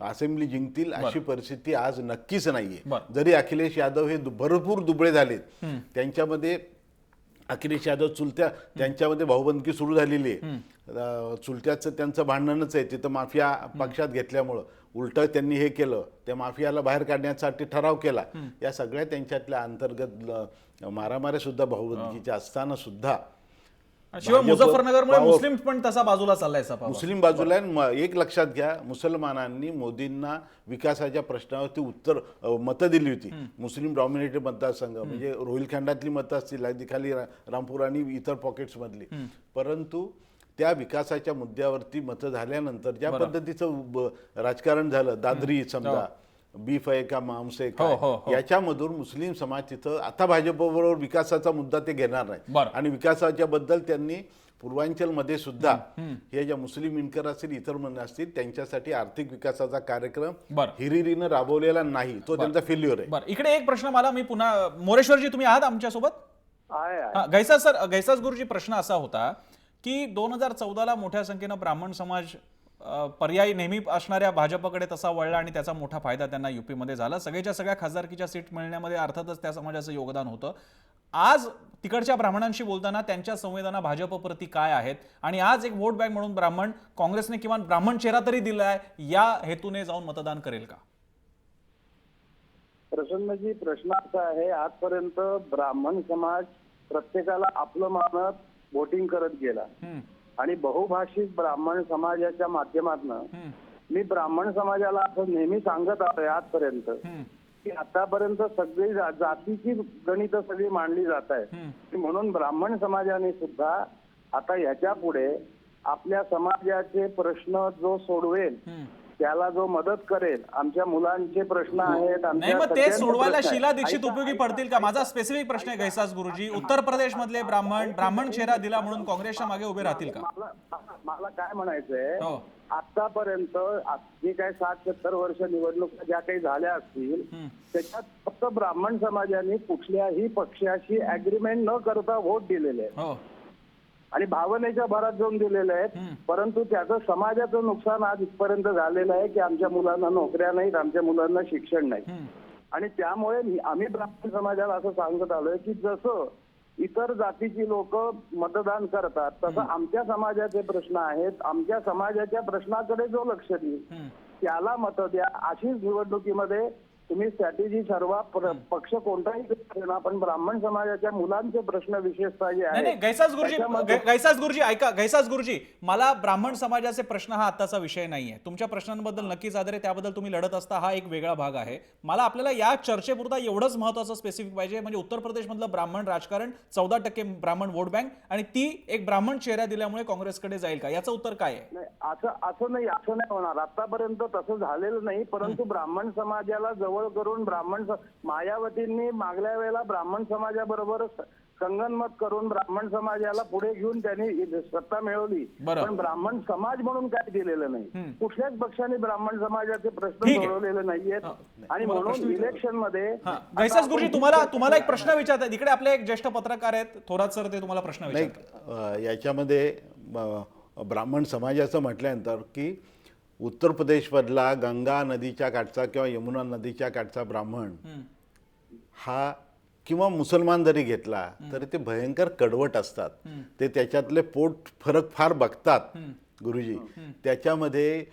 असेंब्ली जिंकतील अशी परिस्थिती आज नक्कीच नाहीये. जरी अखिलेश यादव हे भरपूर दुबळे झालेत, त्यांच्यामध्ये अखिलेश यादव चुलत्या, त्यांच्यामध्ये भाऊबंदकी सुरू झालेली आहे. चुलत्याचं त्यांचं भांडणच आहे तिथं, माफिया पक्षात घेतल्यामुळं उलट त्यांनी हे केलं, त्या माफियाला बाहेर काढण्यासाठी ठराव केला. या सगळ्या त्यांच्यातल्या अंतर्गत मारामाऱ्या सुद्धा भाऊबंदकीच्या असताना सुद्धा, शिवाय मुझफ्फरनगरमुळे मुस्लिम पण तसा बाजूला चाललाय. मुस्लिम बाजूला. एक लक्षात घ्या, मुसलमानांनी मोदींना विकासाच्या प्रश्नावरती मतं दिली होती. मुस्लिम डॉमिनेटेड मतदारसंघ म्हणजे रोहिलखंडातली मतं असतील, अगदी खाली रामपूर आणि इतर पॉकेट्स मधली, परंतु त्या विकासाच्या मुद्द्यावरती मतं झाल्यानंतर ज्या पद्धतीचं राजकारण झालं, दादरी समजा, बीफ आहे का मांस आहे का, याच्यामधून मुस्लिम समाज तिथं आता भाजपबरोबर विकासाचा मुद्दा ते घेणार नाही. आणि विकासाच्या बद्दल त्यांनी पूर्वांचलमध्ये सुद्धा हे ज्या मुस्लिम इनकर असतील, इतर मन असतील, त्यांच्यासाठी आर्थिक विकासाचा कार्यक्रम हिरिरीनं राबवलेला नाही, तो त्यांचा फेल्युअर आहे. इकडे एक प्रश्न मला, मी पुन्हा, मोरेश्वरजी तुम्ही आहात आमच्यासोबत? गैसास गुरुजी, प्रश्न असा होता की 2014ला मोठ्या संख्येनं ब्राह्मण समाज पर्यायी नेहमी असणाऱ्या भाजपकडे तसा वळला आणि त्याचा मोठा फायदा त्यांना युपीमध्ये झाला. सगळ्याच्या सगळ्या खासदारकीच्या सीट मिळण्यामध्ये अर्थातच त्या समाजाचं योगदान होतं. आज तिकडच्या ब्राह्मणांशी बोलताना त्यांच्या संवेदना भाजपप्रती काय आहेत, आणि आज एक वोट बँक म्हणून ब्राह्मण, काँग्रेसने किमान ब्राह्मण चेहरा तरी दिलाय, या हेतूने जाऊन मतदान करेल का? प्रसन्नजी, प्रश्न असा आहे, आजपर्यंत ब्राह्मण समाज प्रत्येकाला आपलं मानत वोटिंग करत गेला आणि बहुभाषिक ब्राह्मण समाजाच्या माध्यमातून मी ब्राह्मण समाजाला असं नेहमी सांगत आलोय आजपर्यंत की आतापर्यंत सगळी जातीची गणित सगळी मांडली जात आहेत. म्हणून ब्राह्मण समाजाने सुद्धा आता ह्याच्या पुढे आपल्या समाजाचे प्रश्न जो सोडवेल, त्याला जो मदत करेल, आमच्या मुलांचे प्रश्न आहेत, नाही मग ते सोडवायला शीला दीक्षित उपयोगी पडतील का? माझा स्पेसिफिक प्रश्न आहे घैसास गुरुजी, उत्तर प्रदेश मधले ब्राह्मण चेहरा दिला म्हणून काँग्रेसच्या मागे उभे राहतील का? मला काय म्हणायचंय, हो. आतापर्यंत जे काही 60-70 वर्ष निवडणुका ज्या काही झाल्या असतील त्याच्यात फक्त ब्राह्मण समाजाने कुठल्याही पक्षाशी अग्रीमेंट न करता व्होट दिलेले आहेत हो. आणि भावनेच्या भरात जाऊन दिलेले आहेत. परंतु त्याचं समाजाचं नुकसान आज इथपर्यंत झालेलं आहे की आमच्या मुलांना नोकऱ्या नाहीत, आमच्या मुलांना शिक्षण नाही. आणि त्यामुळे आम्ही ब्राह्मण समाजाला असं सांगत आलोय की जसं इतर जातीची लोक मतदान करतात तसं आमच्या समाजाचे प्रश्न आहेत, आमच्या समाजाच्या प्रश्नाकडे जो लक्ष देईल त्याला मत द्या. अशीच निवडणुकीमध्ये तुम्ही स्ट्रॅटेजी ठरवा, पक्ष कोणताही ना, पण ब्राह्मण समाजाच्या मुलांचे प्रश्न विशेषतः जे नाही आहेत गैसास गुरुजी ऐका, गैसास गुरुजी, मला ब्राह्मण समाजाचे प्रश्न हा आताचा विषय नाहीये. तुमच्या प्रश्नांबद्दल नक्कीच आदर आहे, त्याबद्दल तुम्ही लढत असता, हा एक वेगळा भाग आहे. मला आपल्याला या चर्चेपुरता एवढंच महत्वाचं स्पेसिफिक पाहिजे, म्हणजे उत्तर प्रदेशमधलं ब्राह्मण राजकारण, 14% ब्राह्मण वोट बँक आणि ती एक ब्राह्मण चेहरा दिल्यामुळे काँग्रेसकडे जाईल का? याचं उत्तर काय आहे? असं नाही होणार. आतापर्यंत तसं झालेलं नाही. परंतु ब्राह्मण समाजाला जवळ करून मायावतींनी मागल्या वेळेला ब्राह्मण समाजाबरोबर संगनमत करून ब्राह्मण समाजाला पुढे घेऊन त्यांनी सत्ता मिळवली. पण ब्राह्मण समाज म्हणून काय दिलेलं नाही. कुठल्याच पक्षाने ब्राह्मण समाजाचे प्रश्न सोडवलेले नाहीयेत. आणि म्हणून इलेक्शन मध्ये गैसास गुरुजी, तुम्हाला एक प्रश्न विचारतात. इकडे आपले एक ज्येष्ठ पत्रकार आहेत थोरात सर, ते तुम्हाला प्रश्न विचारतात. याच्यामध्ये ब्राह्मण समाजाचं म्हटल्यानंतर की उत्तर प्रदेशमधला गंगा नदीच्या काठचा किंवा यमुना नदीच्या काठचा ब्राह्मण हा किंवा मुसलमान जरी घेतला तरी ते भयंकर कडवट असतात. ते त्याच्यातले फरक फार बघतात गुरुजी. त्याच्यामध्ये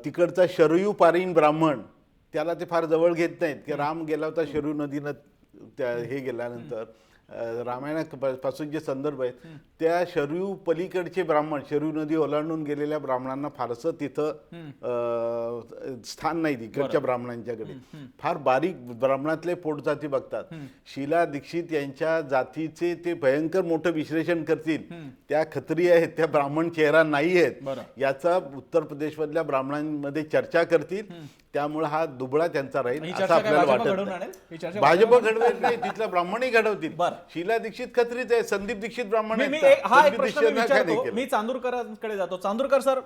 तिकडचा शरयू पारीन ब्राह्मण त्याला ते फार जवळ घेत नाहीत की राम गेला होता शरयू नदीनं, त्या हे गेल्यानंतर रामायणापासून जे संदर्भ आहेत त्या शरयू पलीकडचे ब्राह्मण, शरयू नदी ओलांडून गेलेल्या ब्राह्मणांना फारसं तिथं स्थान नाही तिकडच्या ब्राह्मणांच्याकडे. फार बारीक ब्राह्मणातले पोटजाती बघतात. शीला दीक्षित यांच्या जातीचे ते भयंकर मोठं विश्लेषण करतील. त्या खत्री आहेत, त्या ब्राह्मण चेहरा नाही आहेत, याचा उत्तर प्रदेशमधल्या ब्राह्मणांमध्ये चर्चा करतील. त्यामुळे हा दुबळा त्यांचा राहील असं आपल्याला वाटत. भाजप घडवेल नाही, तिथला ब्राह्मणही घडवतील. शीला दीक्षित खत्रीच आहे, संदीप दीक्षित ब्राह्मण हा एक प्रश्न मी विचारतो, मी चांदूरकरांकडे जातो. चांदूरकर सर,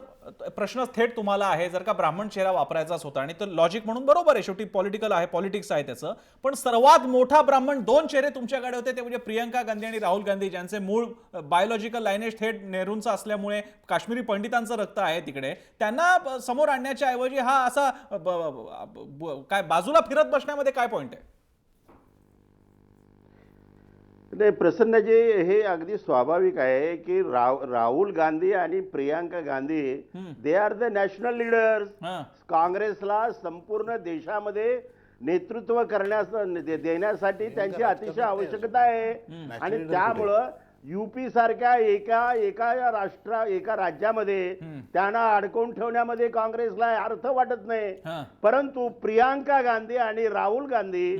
प्रश्न थेट तुम्हाला आहे. जर का ब्राह्मण चेहरा वापरायचाच होता, आणि तर लॉजिक म्हणून बरोबर आहे, शेवटी पॉलिटिकल आहे, पॉलिटिक्स आहे त्याचं, पण सर्वात मोठा ब्राह्मण 2 चेहरे तुमच्याकडे होते, ते म्हणजे प्रियंका गांधी आणि राहुल गांधी, ज्यांचे मूळ बायोलॉजिकल लायनेज थेट नेहरूंचं असल्यामुळे काश्मीरी पंडितांचं रक्त आहे तिकडे. त्यांना समोर आणण्याच्या ऐवजी हा असा काय बाजूला फिरत बसण्यामध्ये काय पॉइंट आहे? नाही प्रसन्नजी, हे अगदी स्वाभाविक आहे की राहुल गांधी आणि Priyanka Gandhi they are the national leaders. काँग्रेसला संपूर्ण देशामध्ये नेतृत्व देण्यासाठी त्यांची अतिशय आवश्यकता आहे. आणि त्यामुळं युपी सारख्या एका राज्यामध्ये त्यांना अडकवून ठेवण्यामध्ये काँग्रेसला अर्थ वाटत नाही. परंतु प्रियांका गांधी आणि राहुल गांधी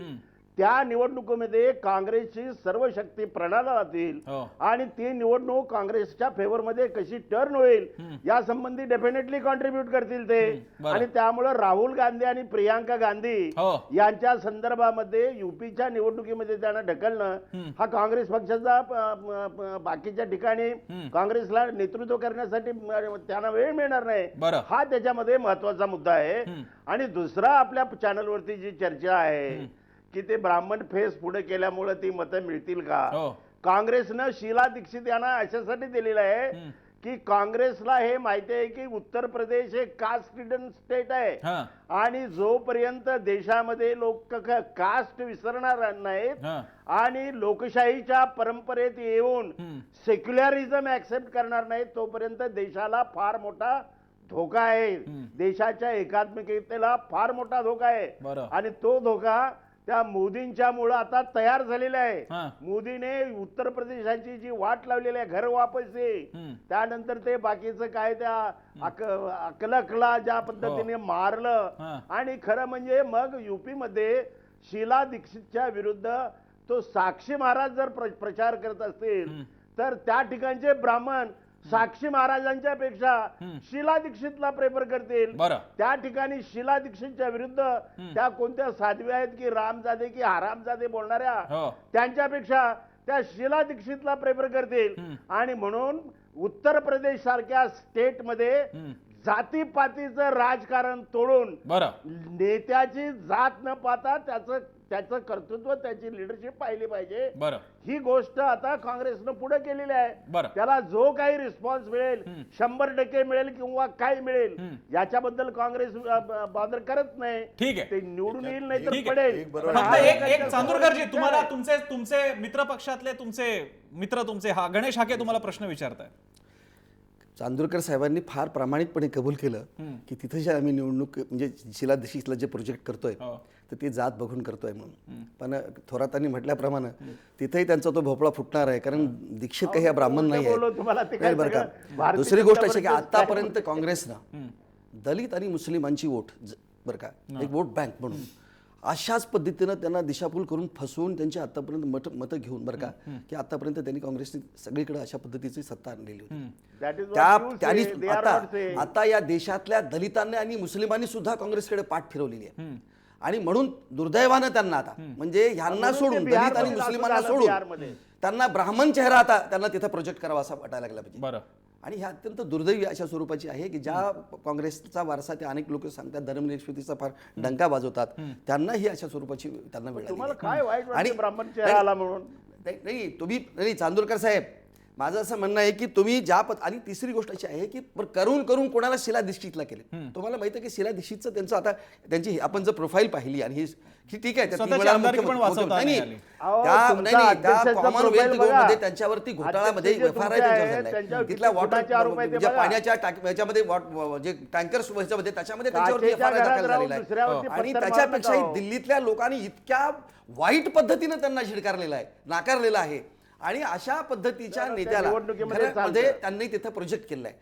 त्या निवडणुकीमध्ये काँग्रेसची सर्व शक्ती प्रणाला राहतील आणि ती निवडणूक काँग्रेसच्या फेवरमध्ये कशी टर्न होईल या संबंधी डेफिनेटली कॉन्ट्रीब्यूट करतील ते. आणि त्यामुळे राहुल गांधी आणि प्रियांका गांधी यांच्या संदर्भामध्ये युपीच्या निवडणुकीमध्ये त्यांना ढकलणं हा काँग्रेस पक्षाचा बाकीच्या ठिकाणी काँग्रेसला नेतृत्व करण्यासाठी त्यांना वेळ मिळणार नाही, हा त्याच्यामध्ये महत्वाचा मुद्दा आहे. आणि दुसरा आपल्या चॅनलवरती जी चर्चा आहे की ते ब्राह्मण फेस पुढे केल्यामुळे ती मतं मिळतील का, काँग्रेसनं शीला दीक्षित यांना अशासाठी दिलेलं आहे की काँग्रेसला हे माहिती आहे की उत्तर प्रदेश हे कास्ट रिडन स्टेट आहे आणि जोपर्यंत देशामध्ये लोक कास्ट विसरणार नाहीत आणि लोकशाहीच्या परंपरेत येऊन सेक्युलरिझम ऍक्सेप्ट करणार नाहीत, तोपर्यंत देशाला फार मोठा धोका आहे. देशाच्या एकात्मिकतेला फार मोठा धोका आहे. आणि तो धोका त्या मोदींच्यामुळं आता तयार झालेलं हा. आहे. मोदीने उत्तर प्रदेशाची जी वाट लावलेली आहे घर वापसी, त्यानंतर ते बाकीचं काय त्या अकलकला ज्या पद्धतीने मारलं, आणि खरं म्हणजे मग युपी मध्ये शीला दीक्षितच्या विरुद्ध तो साक्षी महाराज जर प्रचार करत असतील तर त्या ठिकाणचे ब्राह्मण साक्षी महाराजांच्या पेक्षा शीला दीक्षितला प्रेफर करतील. त्या ठिकाणी शीला दीक्षितच्या विरुद्ध त्या कोणत्या साध्वी आहेत की रामजादे की हरामजादे बोलणाऱ्या, त्यांच्यापेक्षा त्या शीला दीक्षितला प्रेफर करतील. आणि म्हणून उत्तर प्रदेश सारख्या स्टेट मध्ये जातीपातीचं राजकारण तोडून नेत्याची जात न पाहता त्याचं कर्तृत्व, त्याची लिडरशिप पाहिली पाहिजे. ही गोष्ट आता काँग्रेसनं पुढे केलेली आहे. त्याला जो काही रिस्पॉन्स मिळेल 100% मिळेल किंवा काय मिळेल याच्याबद्दल काँग्रेस बॉदर करत नाही. ठीक आहे, ते निवडून येईल नाही तर पडेल. एक चांदूरकरजी, तुम्हाला तुमचे मित्र पक्षातले तुमचे गणेश हाके तुम्हाला प्रश्न विचारताय. चांदूरकर साहेबांनी फार प्रामाणिकपणे कबूल केलं की तिथे जे आम्ही निवडणूक म्हणजे शीला दीक्षितला जे प्रोजेक्ट करतोय तर ते जात बघून करतोय म्हणून. पण थोरातांनी म्हटल्याप्रमाणे तिथेही त्यांचा तो भोपळा फुटणार आहे, कारण दीक्षित काही हा ब्राह्मण नाही आहे. बरं का, दुसरी गोष्ट अशी की आतापर्यंत काँग्रेसनं दलित आणि मुस्लिमांची वोट बरं का एक वोट बँक म्हणून अशाच पद्धतीनं त्यांना दिशाभूल करून फसवून त्यांची आतापर्यंत मतं घेऊन बरं का की आतापर्यंत त्यांनी काँग्रेसने सगळीकडे अशा पद्धतीची सत्ता आणलेली होती. त्यांनी आता या देशातल्या दलितांनी आणि मुस्लिमांनी सुद्धा काँग्रेसकडे पाठ फिरवलेली आहे. आणि म्हणून दुर्दैवानं त्यांना आता म्हणजे ह्यांना सोडून दलित आणि मुस्लिमांना सोडून त्यांना ब्राह्मण चेहरा आता त्यांना तिथं प्रोजेक्ट करावा असा वाटायला लागला पाहिजे. आणि हे अत्यंत दुर्दैवी अशा स्वरूपाची आहे की ज्या काँग्रेसचा वारसा ते अनेक लोक सांगतात धर्मनिरपेक्षतेचा फार डंका वाजवतात, त्यांना ही अशा स्वरूपाची त्यांना वेळ तुम्हाला काय वाईट वाटतं ब्राह्मण चेहरा आला म्हणून? नाही तुम्ही नाही चांदूरकर साहेब, माझं असं म्हणणं आहे की तुम्ही आणि तिसरी गोष्ट अशी आहे की करून करून कोणाला शीला दीक्षितला केले. तुम्हाला माहिती आहे की शीला दीक्षितचं त्यांचं आता त्यांची आपण जर प्रोफाईल पाहिली आणि ही ठीक आहे त्यांच्यावरती घोटाळामध्ये तिथल्या वॉटर पाण्याच्या याच्यामध्ये जे टँकर्स त्याच्यामध्ये त्यांच्यावरती दाखल झालेला आहे. आणि त्याच्यापेक्षाही दिल्लीतल्या लोकांनी इतक्या वाईट पद्धतीनं त्यांना झिडकारलेला आहे, नाकारलेला आहे. आणि अशा पद्धतीच्या नेत्याला त्यांनी तिथं प्रोजेक्ट केलाय.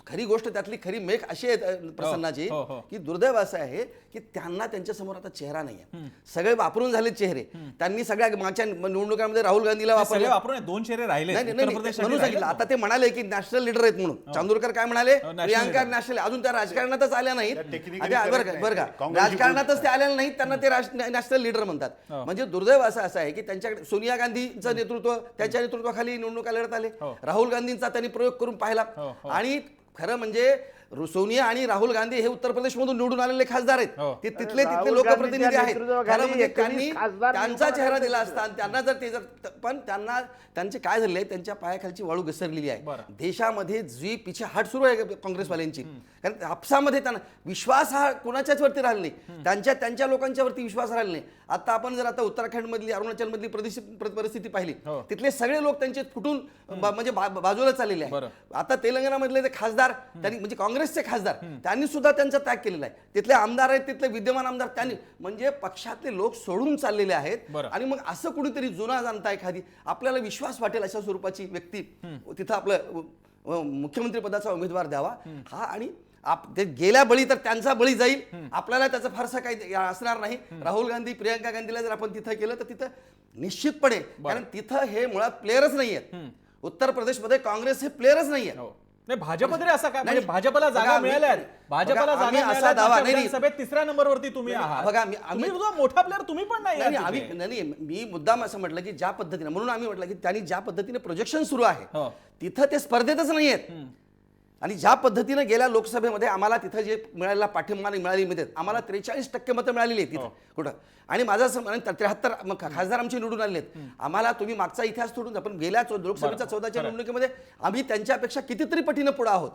खरी गोष्ट त्यातली खरी मेक अशी आहे प्रसन्नाची की दुर्दैव असं आहे की त्यांना त्यांच्या समोर आता चेहरा नाहीये. सगळे वापरून झाले चेहरे. त्यांनी सगळ्या मागच्या निवडणुकांमध्ये राहुल गांधीला वापरले, 2 चेहरे राहिले म्हणून सांगितलं. आता ते म्हणाले की नॅशनल लीडर आहेत म्हणून. चांदूरकर काय म्हणाले, प्रियांका नॅशनल, अजून त्या राजकारणातच आल्या नाहीत बरं का, राजकारणातच ते आलेल्या नाहीत, त्यांना ते नॅशनल लीडर म्हणतात. म्हणजे दुर्दैव असं आहे की त्यांच्याकडे सोनिया गांधीचं नेतृत्व, त्यांच्या नेतृत्वाखाली निवडणुका लढत आले. राहुल गांधींचा त्यांनी प्रयोग करून पाहिला. आणि खरं म्हणजे सोनिया आणि राहुल गांधी हे उत्तर प्रदेश मधून निवडून आलेले खासदार आहेत, ते तिथले लोकप्रतिनिधी आहेत. खरं म्हणजे त्यांनी त्यांचा चेहरा दिला असता त्यांना पण त्यांचे काय झाले, त्यांच्या पायाखालची वाळू घसरलेली आहे. देशामध्ये जी पिछे हाट सुरू आहे काँग्रेसवाल्यांची, कारण हापसामध्ये त्यांना विश्वास हा कोणाच्याच वरती राहिला नाही, त्यांच्या लोकांच्या वरती विश्वास राहिला नाही. आता आपण जर आता उत्तराखंड मधली, अरुणाचल मधली परिस्थिती पाहिली, तिथले सगळे लोक त्यांचे फुटून म्हणजे बाजूला चाललेले आहेत. आता तेलंगणामधले ते खासदार त्यांनी म्हणजे काँग्रेसचे खासदार त्यांनी सुद्धा त्यांचा त्याग केलेला आहे. तिथले आमदार आहेत, तिथले विद्यमान आमदार त्यांनी म्हणजे पक्षातले लोक सोडून चाललेले आहेत. आणि मग असं कुणीतरी जुना जाणता एखादी आपल्याला विश्वास वाटेल अशा स्वरूपाची व्यक्ती तिथं आपलं मुख्यमंत्री पदाचा उमेदवार द्यावा हा. आणि ते गेल्या बळी तर त्यांचा बळी जाईल, आपल्याला त्याचं फारसं काही असणार नाही. राहुल गांधी, प्रियांका गांधीला जर आपण तिथं केलं तर तिथं निश्चितपणे, कारण तिथं हे मुळात प्लेयरच नाहीयेत. उत्तर प्रदेशमध्ये काँग्रेस हे प्लेयरच नाहीये. नाही, भाजप तरी असा काय, म्हणजे भाजपला जागा मिळाल्या, भाजपला जागा असा दावा नाही. सभेत 3ऱ्या नंबरवरती तुम्ही आहात. बघा आम्ही मोठा प्लेअर तुम्ही पण नाही. मी मुद्दाम असं म्हटलं की ज्या पद्धतीने, म्हणून आम्ही म्हटलं की त्यांनी ज्या पद्धतीने प्रोजेक्शन सुरू आहे तिथं ते स्पर्धेतच नाहीयेत. आणि ज्या पद्धतीने गेल्या लोकसभेमध्ये आम्हाला तिथं जे मिळालेला पाठिंबा मिळाली मध्ये आम्हाला 43% मतं मिळालेली आहेत तिथं कुठं. आणि माझं असं 73 खासदार आमचे निवडून आलेले आहेत. आम्हाला तुम्ही मागचा इतिहास सोडून आपण गेल्या लोकसभेच्या 14च्या निवडणुकीमध्ये आम्ही त्यांच्यापेक्षा कितीतरी पटीनं पुढे आहोत.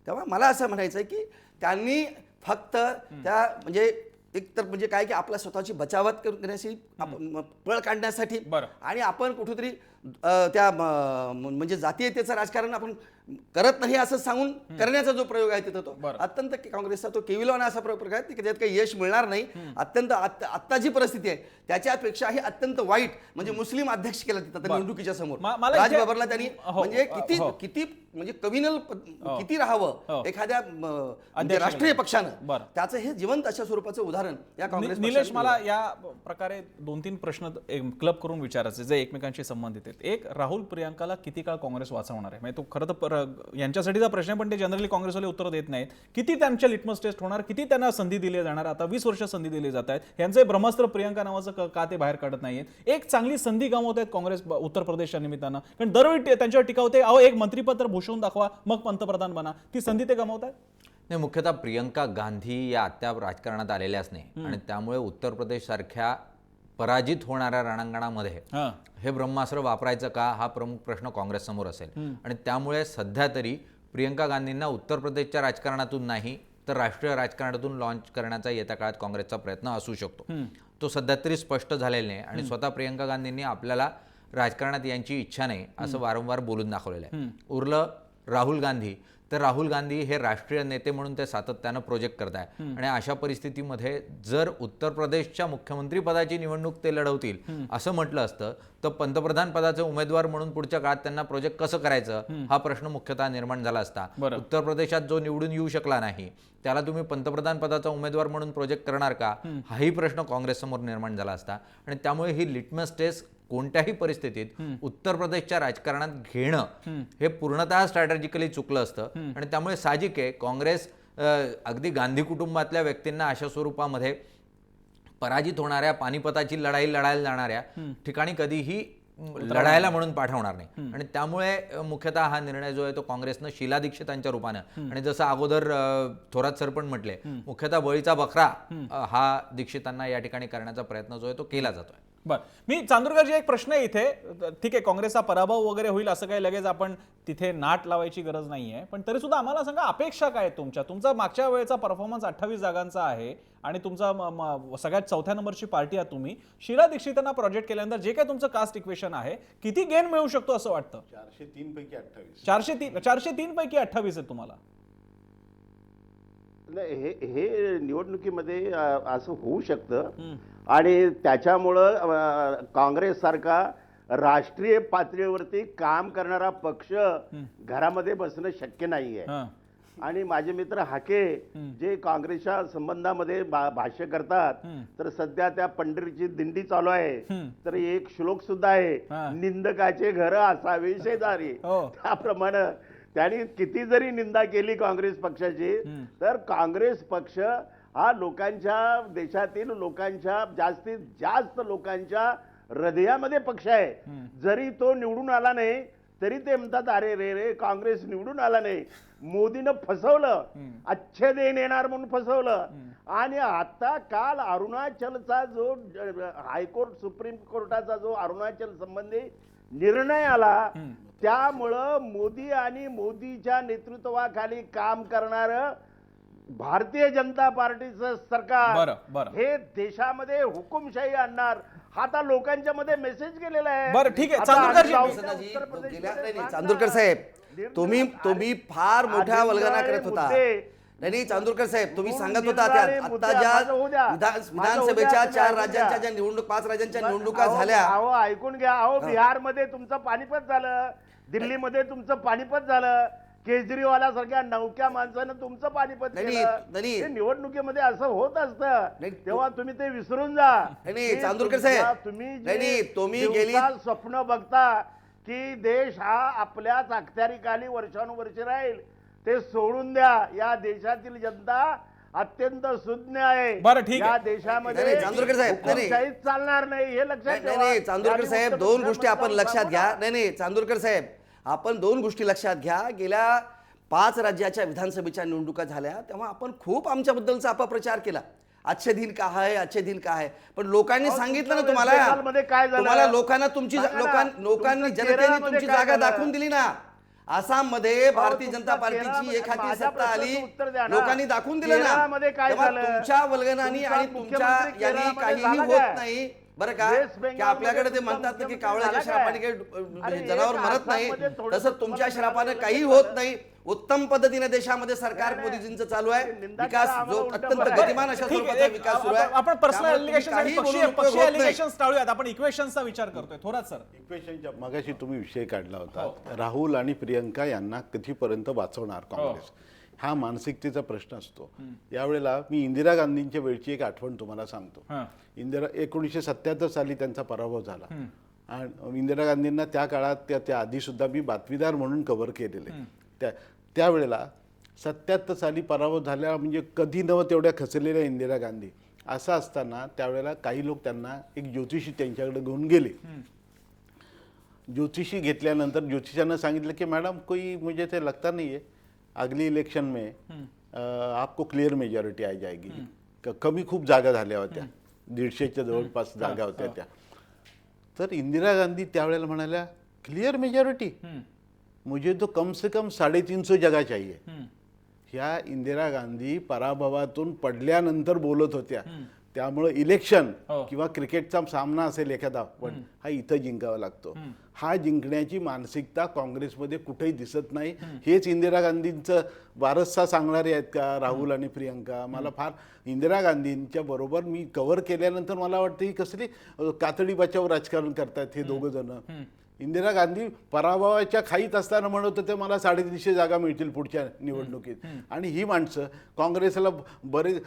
तेव्हा मला असं म्हणायचं आहे की त्यांनी फक्त त्या म्हणजे एक तर म्हणजे काय की आपल्या स्वतःची बचावत करण्यासाठी, पळ काढण्यासाठी, आणि आपण कुठेतरी त्या म्हणजे जातीयतेचं राजकारण आपण करत नाही असं सांगून करण्याचा जो प्रयोग आहे तिथं तो अत्यंत काँग्रेसचा तो केविलवाना असा प्रयोग आहे की त्यात काही यश मिळणार नाही. अत्यंत आत्ता जी परिस्थिती आहे त्याच्यापेक्षाही अत्यंत वाईट म्हणजे मुस्लिम अध्यक्ष केला तिथं त्या निवडणुकीच्या समोर राजबाबरला त्यांनी म्हणजे किती म्हणजे कविनल किती राहावं एखाद्या म्हणजे राष्ट्रीय पक्षानं त्याचं हे जिवंत अशा स्वरूपाचं उदाहरण या काँग्रेस निलेश, मला या प्रकारे 2-3 प्रश्न क्लब करून विचारायचे जे एकमेकांशी संबंधित आहेत. एक, राहुल प्रियांकाला किती काळ काँग्रेस वाचवणार आहे? म्हणजे तो खरं तर यांच्यासाठीचा प्रश्न, पण ते जनरली काँग्रेसवाले उत्तर देत नाहीत. किती त्यांच्या लिटमस टेस्ट होणार, किती त्यांना संधी दिली जाणार? आता 20 वर्ष संधी दिली जात आहेत. यांचे ब्रह्मास्त्र प्रियांका नावाचं का ते बाहेर काढत नाहीये? एक चांगली संधी गमावत आहेत काँग्रेस उत्तर प्रदेशच्या निमित्तानं, कारण दरवेळी त्यांच्यावर टीका होते, अहो एक मंत्रिपत्र भूषवून दाखवा मग पंतप्रधान बना. ती संधी ते गमावत आहेत. नाही, मुख्यतः प्रियंका गांधी या अद्याप राजकारणात आलेल्याच नाही आणि त्यामुळे उत्तर प्रदेश सारख्या पराजित होणाऱ्या रणांगणामध्ये हे ब्रह्मास्त्र वापरायचं का हा प्रमुख प्रश्न काँग्रेस समोर असेल. आणि त्यामुळे सध्या तरी प्रियंका गांधींना उत्तर प्रदेशच्या राजकारणातून नाही तर राष्ट्रीय राजकारणातून लॉन्च करण्याचा येत्या काळात काँग्रेसचा प्रयत्न असू शकतो. तो सध्या तरी स्पष्ट झालेला नाही आणि स्वतः प्रियंका गांधींनी आपल्याला राजकारणात यांची इच्छा नाही असं वारंवार बोलून दाखवलेलं आहे. उरलं राहुल गांधी, तर राहुल गांधी हे राष्ट्रीय नेते म्हणून ते सातत्यानं प्रोजेक्ट करत आहे आणि अशा परिस्थितीमध्ये जर उत्तर प्रदेशच्या मुख्यमंत्री पदाची निवडणूक ते लढवतील असं म्हटलं असतं तर पंतप्रधान पदाचे उमेदवार म्हणून पुढच्या काळात त्यांना प्रोजेक्ट कसं करायचं हा प्रश्न मुख्यतः निर्माण झाला असता. उत्तर प्रदेशात जो निवडून येऊ शकला नाही त्याला तुम्ही पंतप्रधान पदाचा उमेदवार म्हणून प्रोजेक्ट करणार का हाही प्रश्न काँग्रेससमोर निर्माण झाला असता. आणि त्यामुळे ही लिटमस टेस्ट कोणत्याही परिस्थितीत उत्तर प्रदेशच्या राजकारणात घेणं हे पूर्णतः स्ट्रॅटेजिकली चुकलं असतं. आणि त्यामुळे साहजिक आहे काँग्रेस अगदी गांधी कुटुंबातल्या व्यक्तींना अशा स्वरूपामध्ये पराजित होणाऱ्या, पानिपताची लढाई लढायला जाणाऱ्या ठिकाणी कधीही लढायला म्हणून पाठवणार नाही. आणि त्यामुळे मुख्यतः हा निर्णय जो आहे तो काँग्रेसनं शीला दीक्षितांच्या रूपानं आणि जसं अगोदर थोरात सर पण म्हटले मुख्यतः बळीचा बकरा हा दीक्षितांना या ठिकाणी करण्याचा प्रयत्न जो आहे तो केला जातोय. बर, मी चांदूरकरजी एक प्रश्न आहे इथे. ठीक आहे, काँग्रेसचा पराभव वगैरे होईल असं काही लगेच आपण तिथे नाट लावायची गरज नाहीये, पण तरी सुद्धा आम्हाला सांगा अपेक्षा काय आहेत तुमचा मागच्या वेळेचा परफॉर्मन्स 28 जागांचा आहे आणि तुमचा सगळ्यात 4थ्या नंबरची पार्टी आहात तुम्ही. शीला दीक्षितांना प्रोजेक्ट केल्यानंतर जे काय तुमचं कास्ट इक्वेशन आहे किती गेन मिळू शकतो असं वाटतं? 403 पैकी 28. 403 पैकी 28 आहे तुम्हाला. हे निवडणुकीमध्ये असं होऊ शकतं आणि त्याच्यामुळं काँग्रेस सारखा राष्ट्रीय पातळीवरती काम करणारा पक्ष घरामध्ये बसणं शक्य नाहीये. आणि माझे मित्र हाके जे काँग्रेसच्या संबंधामध्ये भाष्य करतात तर सध्या त्या पंढरीची दिंडी चालू आहे तर एक श्लोक सुद्धा आहे, निंदकाचे घर असावे शेजारी. त्याप्रमाणे त्यांनी किती जरी निंदा केली काँग्रेस पक्षाची तर काँग्रेस पक्ष हा लोकांच्या, देशातील लोकांच्या, जास्तीत जास्त लोकांच्या हृदयामध्ये पक्ष आहे. जरी तो निवडून आला नाही तरी ते म्हणतात अरे रे रे काँग्रेस निवडून आला नाही, मोदीनं फसवलं, अच्छे दिन येणार म्हणून फसवलं. आणि आता काल अरुणाचलचा जो हायकोर्ट, सुप्रीम कोर्टाचा जो अरुणाचल संबंधी निर्णय आला त्यामुळं मोदी आणि मोदीच्या नेतृत्वाखाली काम करणारं भारतीय जनता पार्टीचं सरकार हे देशामध्ये हुकुमशाही आणणार हा आता लोकांच्या मध्ये मेसेज गेलेला आहे. बरं, ठीक आहे. चांदूरकर साहेब तुम्ही फार मोठ्या वल्गना करत होता. नाही चांदूरकर साहेब तुम्ही सांगत होता आता ज्या विधानसभेच्या 4 राज्यांच्या ज्या निवडणूक 5 राज्यांच्या निवडणुका झाल्या, अहो ऐकून घ्या. अहो बिहारमध्ये तुमचं पानिपत झालं, दिल्लीमध्ये तुमचं पानिपत झालं, केजरीवालासारख्या नवक्या माणसानं तुमचं पानिपत केलं. निवडणुकीमध्ये असं होत असतं तेव्हा तुम्ही ते विसरून जा. चांदूरकर साहेब तुम्ही गेली स्वप्न बघता की देश हा आपल्याच अखत्यारीखाली वर्षानुवर्षे राहील ते सोडून द्या. या देशातील जनता अत्यंत सुज्ञ आहे. या देशामध्ये चांदूरकर साहेब चालणार नाही हे लक्षात ठेवा. नाही चांदूरकर साहेब 2 गोष्टी आपण लक्षात घ्या. नाही चांदूरकर साहेब आपण 2 गोष्टी लक्षात घ्या. गेल्या 5 राज्याच्या विधानसभेच्या निवडणुका झाल्या तेव्हा आपण खूप आमच्याबद्दलचा अपप्रचार केला. अच्छे दिन का है, अच्छे दिन का है. पण लोकांनी सांगितलं ना तुम्हाला लोकांना तुमची लोकांनी जनतेने तुमची जागा दाखवून दिली ना. आसाम मध्ये भारतीय जनता पार्टीची एखादी सत्ता आली, लोकांनी दाखवून दिलं ना. तेव्हा तुमच्या वल्गनानी आणि तुमच्या यांनी काहीही होत नाही. बरं का वेस्ट की बेंगालमध्ये आपल्याकडे ते तुमचा म्हणतात ना की मुख्यमंत्री कावळ्याच्या झाला श्रापाने काय? काही अरे जनावर एक मरत नाही, आसाममध्ये थोडंसं तसं तुमच्या तुम्हाला श्रापाने मिळालेलं काही झालं. होत नाही. उत्तम पद्धतीने देशामध्ये सरकार नाही, नाही. मोदीजींचं चालू आहे. निंदा विकास करा, आम्हाला जो उलटं अत्यंत बरं आहे. गतिमान अशा ठीक स्वरूपाचा आहे, विकास सुरू आहे. आपण पर्सनल त्यामुळे तुम्ही एलिगेशन काही बोलून उपयोग पक्षी होत नाही. एलिगेशन टाळूयात. आपण इक्वेशन्सचा विचार करतोय. थोरात सर, इक्वेशनच्या मगाशी तुम्ही विषय काढला होता, राहुल आणि प्रियंका यांना कधीपर्यंत वाचवणार काँग्रेस, हा मानसिकतेचा प्रश्न असतो. यावेळेला मी इंदिरा गांधींच्या वेळची एक आठवण तुम्हाला सांगतो. इंदिरा 1977 साली त्यांचा पराभव झाला आणि इंदिरा गांधींना त्या काळात त्या आधी सुद्धा मी बातमीदार म्हणून कव्हर केलेले. त्यावेळेला 77 साली पराभव झाला म्हणजे कधी नव्हतं तेवढ्या खचलेल्या इंदिरा गांधी. असं असताना त्यावेळेला काही लोक त्यांना एक ज्योतिषी त्यांच्याकडे घेऊन गेले. ज्योतिषी घेतल्यानंतर ज्योतिषानं सांगितलं की मॅडम कोई मुझे तो लगता नहीं है अगली इलेक्शन में आपको क्लियर मेजॉरिटी आ जाएगी. कमी खूप जागा झाल्या होत्या, 150च्या जवळपास जागा होत्या त्या. तर इंदिरा गांधी त्यावेळेला म्हणाल्या क्लियर मेजॉरिटी, मुझे तो कम से कम 350 जगह चाहिए. ह्या इंदिरा गांधी पराभवातून पडल्यानंतर बोलत होत्या. त्यामुळे इलेक्शन किंवा क्रिकेटचा सामना असेल एखादा, पण हा इथं जिंकावा लागतो. हा जिंकण्याची मानसिकता काँग्रेसमध्ये कुठेही दिसत नाही. हेच इंदिरा गांधींचं वारसा सांगणारे आहेत का राहुल आणि प्रियंका? मला फार इंदिरा गांधींच्या बरोबर मी कव्हर केल्यानंतर मला वाटतं ही कसली कातडी बचाव राजकारण करतात हे दोघं जण. इंदिरा गांधी पराभवाच्या खाईत असताना म्हणत होते मला 350 जागा मिळतील पुढच्या निवडणुकीत. आणि ही माणसं काँग्रेसला बरेच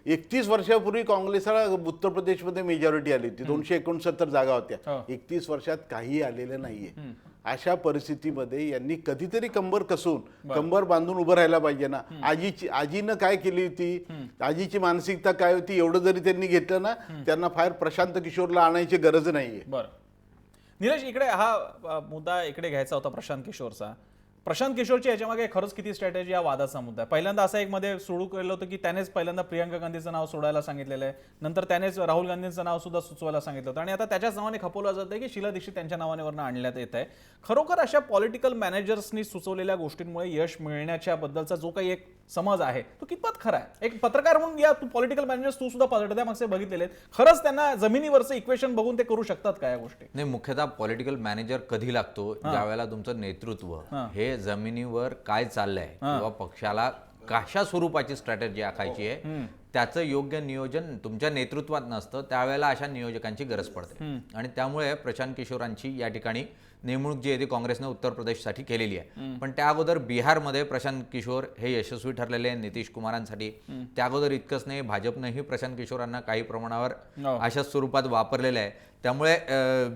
31 वर्षापूर्वी काँग्रेसला उत्तर प्रदेशमध्ये मेजॉरिटी आली होती, 269 जागा होत्या. 31 वर्षात काही आलेलं नाहीये. अशा परिस्थितीमध्ये यांनी कधीतरी कंबर बांधून उभं राहायला पाहिजे ना. आजीनं काय केली होती, आजीची मानसिकता काय होती, एवढं जरी त्यांनी घेतलं ना, त्यांना फार प्रशांत किशोरला आणायची गरज नाहीये. बरं निलेश, इकडे हा मुद्दा इकडे घ्यायचा होता प्रशांत किशोरचा. प्रशांत किशोरची याच्यामागे खरंच किती स्ट्रॅटेजी हा वादाचा मुद्दा आहे. पहिल्यांदा असं एक मध्ये सुरू केलं होतं की त्यानेच पहिल्यांदा प्रियंका गांधीचं नाव सोडायला सांगितलेलं आहे, नंतर त्यानेच राहुल गांधींचं नाव सुद्धा सुचवायला सांगितलं होतं आणि आता त्याच्याच नावाने खपवलं जातं की शीला दीक्षित त्यांच्या नावानेवरनं आणण्यात येत आहे. खरोखर अशा पॉलिटिकल मॅनेजर्सनी सुचवलेल्या गोष्टींमुळे यश मिळण्याच्या बद्दलचा जो काही एक समज आहे तो कितपत खरा आहे? एक पत्रकार म्हणून या पॉलिटिकल मॅनेजर्स तू सुद्धा पडद्यामागचे बघितलेले आहेत, खरंच त्यांना जमिनीवरचं इक्वेशन बघून ते करू शकतात का या गोष्टी? नाही, मुख्यतः पॉलिटिकल मॅनेजर कधी लागतो ज्यावेळेला तुमचं नेतृत्व हे जमिनीवर काय चाललंय किंवा पक्षाला कशा स्वरूपाची स्ट्रॅटेजी आखायची आहे त्याचं योग्य नियोजन तुमच्या नेतृत्वात नसतं. त्यावेळेला अशा नियोजकांची गरज पडते आणि त्यामुळे प्रशांत किशोरांची या ठिकाणी नेमणूक जी आहे ती काँग्रेसने उत्तर प्रदेशसाठी केलेली आहे. पण त्या अगोदर बिहारमध्ये प्रशांत किशोर हे यशस्वी ठरलेले आहे नितीश कुमारांसाठी. त्या अगोदर इतकंच नाही, भाजपनेही प्रशांत किशोरांना काही प्रमाणावर अशा स्वरूपात वापरलेलं आहे. त्यामुळे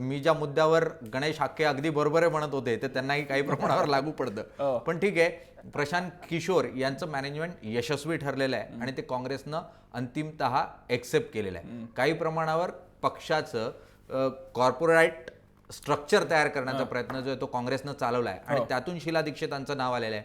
मी ज्या मुद्द्यावर गणेश हाके अगदी बरोबर म्हणत होते ते त्यांनाही काही प्रमाणावर लागू पडतं. पण ठीक आहे, प्रशांत किशोर यांचं मॅनेजमेंट यशस्वी ठरलेलं आहे आणि ते काँग्रेसनं अंतिमतः एक्सेप्ट केलेलं आहे. काही प्रमाणावर पक्षाचं कॉर्पोरेट स्ट्रक्चर तयार करण्याचा प्रयत्न जो आहे तो काँग्रेसनं चालवला आहे आणि त्यातून शीला दीक्षितांचं नाव आलेलं आहे.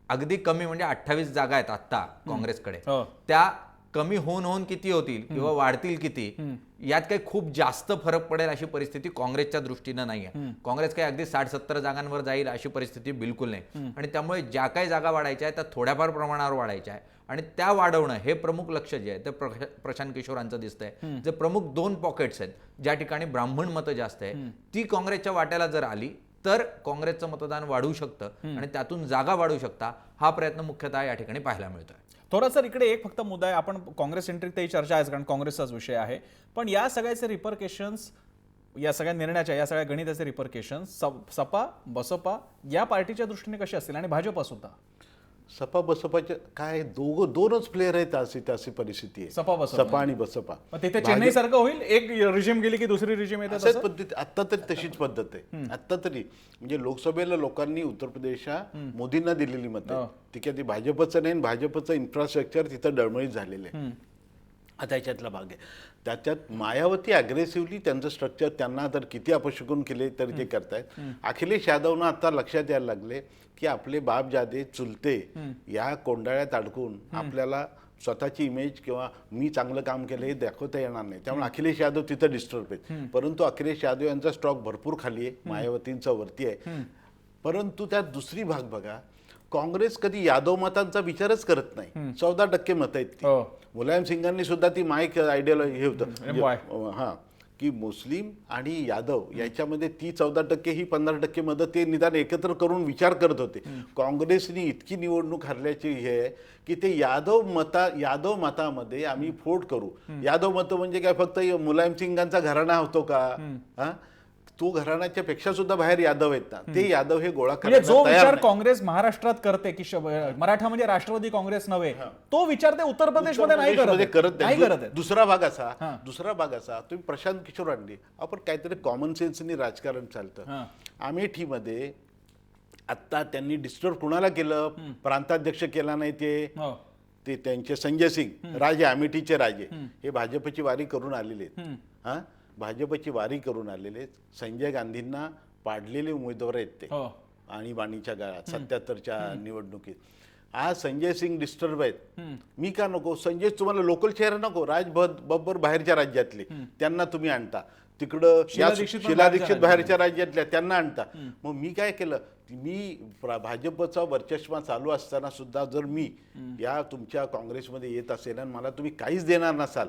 अगदी कमी म्हणजे 28 जागा आहेत आता काँग्रेसकडे. त्या कमी होऊन किती होतील किंवा वाढतील किती यात काही खूप जास्त फरक पडेल अशी परिस्थिती काँग्रेसच्या दृष्टीनं नाही आहे. काँग्रेस काही अगदी 60-70 जागांवर जाईल अशी परिस्थिती बिलकुल नाही. आणि त्यामुळे ज्या काही जागा वाढायच्या आहेत त्या थोड्याफार प्रमाणावर वाढायच्या आहे आणि त्या वाढवणं हे प्रमुख लक्ष जे आहे ते प्रशांत किशोरांचं दिसतंय. जे प्रमुख 2 पॉकेट्स आहेत ज्या ठिकाणी ब्राह्मण मतं जास्त आहे ती काँग्रेसच्या वाट्याला जर आली तर काँग्रेसचं मतदान वाढू शकतं आणि त्यातून जागा वाढू शकता. हा प्रयत्न मुख्यतः या ठिकाणी पाहायला मिळतोय. थोडा सर इकडे एक फक्त मुद्दा आहे, आपण काँग्रेस सेंट्रिक ही चर्चा आहेच कारण काँग्रेसचाच विषय आहे, पण या सगळ्याचे रिपरकेशन्स, या सगळ्या निर्णयाच्या, या सगळ्या गणिताचे रिपरकेशन्स सपा बसपा या पार्टीच्या दृष्टीने कसे असतील आणि भाजपा सुद्धा? सपा बसपाचे काय दोनच प्लेयर आहेत अशी परिस्थिती आहे. सपा आणि बसपा. तिथे चेन्नई सारखं होईल, एक रिजिम गेली की दुसरी रिजिम येते अशाच पद्धती आता तरी तशीच पद्धत आहे. आता तरी म्हणजे लोकसभेला लोकांनी उत्तर प्रदेशा मोदींना दिलेली मतं ती काय ती भाजपचं नाही, भाजपचं इन्फ्रास्ट्रक्चर तिथं डळमळीत झालेलं आहे. आता याच्यातला भाग आहे. त्याच्यात मायावती अग्रेसिव्हली त्यांचं स्ट्रक्चर त्यांना तर किती अपशकुन केले तरी ते करतायत. अखिलेश यादवनं आता लक्षात यायला लागले की आपले बापजादे चुलते या कोंडाळ्यात अडकून आपल्याला स्वतःची इमेज किंवा मी चांगलं काम केलं हे दाखवता येणार नाही. त्यामुळे अखिलेश यादव तिथं डिस्टर्ब आहेत. परंतु अखिलेश यादव यांचा स्टॉक भरपूर खाली आहे, मायावतींचा वरती आहे. परंतु त्यात दुसरी भाग बघा, काँग्रेस कधी यादव मतांचा विचारच करत नाही. 14% मतं आहेत ती. मुलायम सिंगांनी सुद्धा ती माईक आयडियल हे होतं की मुस्लिम आणि यादव याच्यामध्ये ती 14% ही 15% मदत ते निदान एकत्र करून विचार करत होते. काँग्रेसने इतकी निवडणूक हरल्याची हे आहे की ते यादव मतामध्ये आम्ही फोड करू. यादव मत म्हणजे काय फक्त मुलायम सिंगांचा घराणा होतो का? हा, तो घराण्याच्या पेक्षा सुद्धा बाहेर यादव आहेत ना, ते यादव हे गोळा म्हणजे जो करायला तयार विचार नाही. काँग्रेस महाराष्ट्रात करते की मराठा म्हणजे राष्ट्रवादी काँग्रेस नव्हे, तो विचार ते उत्तर प्रदेशमध्ये नाही करत आहेत. दुसरा भाग असा तुम्ही प्रशांत किशोर आणले, आपण काहीतरी कॉमन सेन्सनी राजकारण चालतं. अमेठीमध्ये आता त्यांनी डिस्टर्ब कुणाला केलं? प्रांताध्यक्ष केला नाही ते त्यांचे संजय सिंग राजे, अमेठीचे राजे, हे भाजपची वारी करून आलेले आहेत. हा, भाजपची वारी करून आलेले संजय गांधींना पाडलेले उमेदवार आहेत ते आणीबाणीच्या काळात 77च्या निवडणुकीत. आज संजय सिंग डिस्टर्ब आहेत. मी का नको? संजय तुम्हाला लोकल चेहरा नको, बब्बर बाहेरच्या राज्यातले त्यांना तुम्ही आणता, तिकडं शीला दीक्षित बाहेरच्या राज्यातल्या त्यांना आणता. मग मी काय केलं, मी भाजपचा वर्चस्व चालू असताना सुद्धा जर मी या तुमच्या काँग्रेसमध्ये येत असेल आणि मला तुम्ही काहीच देणार नसाल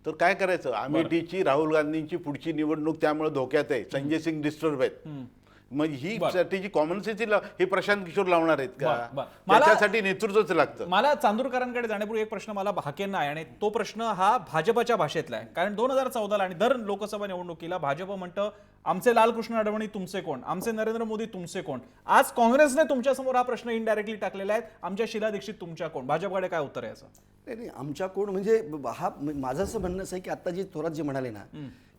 तर काय करायचं? अमेठीची राहुल गांधींची पुढची निवडणूक त्यामुळे धोक्यात आहे. संजय सिंग डिस्टर्ब आहेत. मग ही स्ट्रॅटेजी कॉमन सेन्स हे प्रशांत किशोर लावणार आहेत का? त्याच्यासाठी नेतृत्वच लागतं. मला चांदूरकरांकडे जाण्यापूर्वी एक प्रश्न मला हाकेंना आहे, आणि तो प्रश्न हा भाजपच्या भाषेतला आहे. कारण 2014 आणि दर लोकसभा निवडणुकीला भाजप म्हणतं आमचे लालकृष्ण अडवाणी तुमचे कोण, आमचे नरेंद्र मोदी तुमचे कोण. आज काँग्रेसने तुमच्यासमोर हा प्रश्न इनडायरेक्टली टाकलेला आहे, आमच्या शीला दीक्षित तुमच्या कोण. भाजपकडे काय उत्तर आहे याचं? नाही, आमच्या कोण म्हणजे हा माझं असं म्हणणं आहे की आता थोरात जे म्हणाले ना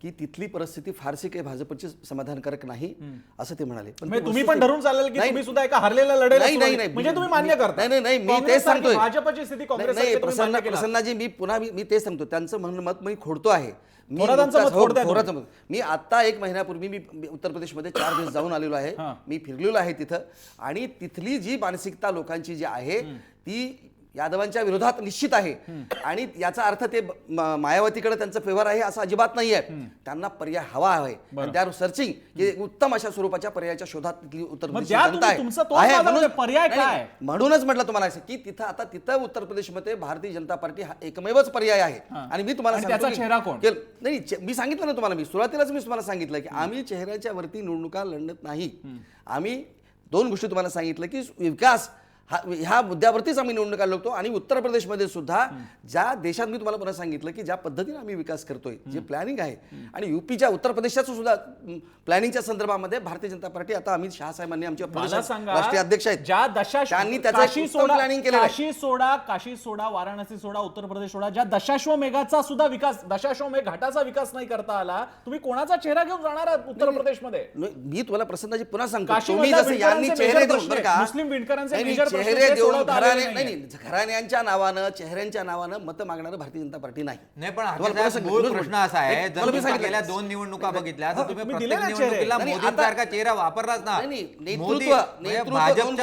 की तिथली परिस्थिती फारशी काही भाजपची समाधानकारक नाही असं ते म्हणाले. पण तुम्ही पण धरून चालेल की तुम्ही सुद्धा एका हरलेल्या लढाईला म्हणजे तुम्ही मान्य करता? नाही, मी तेच सांगतोय. भाजपची स्थिती काँग्रेस प्रसन्नाजी, मी तेच सांगतो, त्यांचं म्हणणं मत मी खोडतो आहे. मी आता 1 महिन्यापूर्वी मी उत्तर प्रदेशमध्ये 4 दिवस जाऊन आलेलो आहे. मी फिरलेलो आहे तिथं, आणि तिथली जी मानसिकता लोकांची जी आहे ती यादवांच्या विरोधात निश्चित आहे. आणि याचा अर्थ ते मायावतीकडे त्यांचं फेवर आहे असं अजिबात नाही आहे. त्यांना पर्याय हवा आहे, त्या सर्चिंग की उत्तम अशा स्वरूपाच्या पर्यायाच्या शोधात तिथली उत्तर प्रदेश जनता आहे. म्हणूनच म्हटलं तुम्हाला की तिथं उत्तर प्रदेशमध्ये भारतीय जनता पार्टी हा एकमेवच पर्याय आहे. आणि मी तुम्हाला नाही, मी सांगितलं ना तुम्हाला, सुरुवातीलाच मी तुम्हाला सांगितलं की आम्ही चेहऱ्याच्या वरती निवडणुका लढत नाही. आम्ही 2 गोष्टी तुम्हाला सांगितलं की विकास ह्या मुद्द्यावरतीच आम्ही निवडणुका लढतो. आणि उत्तर प्रदेशमध्ये सुद्धा ज्या देशात मी तुम्हाला पुन्हा सांगितलं की ज्या पद्धतीने आम्ही विकास करतोय, जे प्लॅनिंग आहे, आणि युपीच्या उत्तर प्रदेशाचं सुद्धा प्लॅनिंगच्या संदर्भामध्ये भारतीय जनता पार्टी, आता अमित शहा साहेबांनी आमचे राष्ट्रीय अध्यक्ष आहेत, त्यांनी त्याचं प्लॅनिंग केलं. काशी सोडा, वाराणसी सोडा, उत्तर प्रदेश सोडा, ज्या दशाश्वमेघाचा सुद्धा विकास, दशाश्वमेघ घाटाचा विकास नाही करता आला, तुम्ही कोणाचा चेहरा घेऊन जाणार आहात उत्तर प्रदेशमध्ये? मी तुम्हाला प्रसन्नाजी पुन्हा सांगतो, तुम्ही जसं यांनी चेहरे देऊन बरं का, मुस्लिम विणकरांचे चेहरे देऊन घराण्यांच्या नावानं, चेहऱ्यांच्या नावानं मत मागणारं भारतीय जनता पार्टी नाही. मूळ प्रश्न असा आहे, जर तुम्ही गेल्या 2 निवडणुका बघितल्या तर तुम्ही प्रत्येक निवडणुकीला मोदींसारखा चेहरा वापरलाच ना. नेतृत्व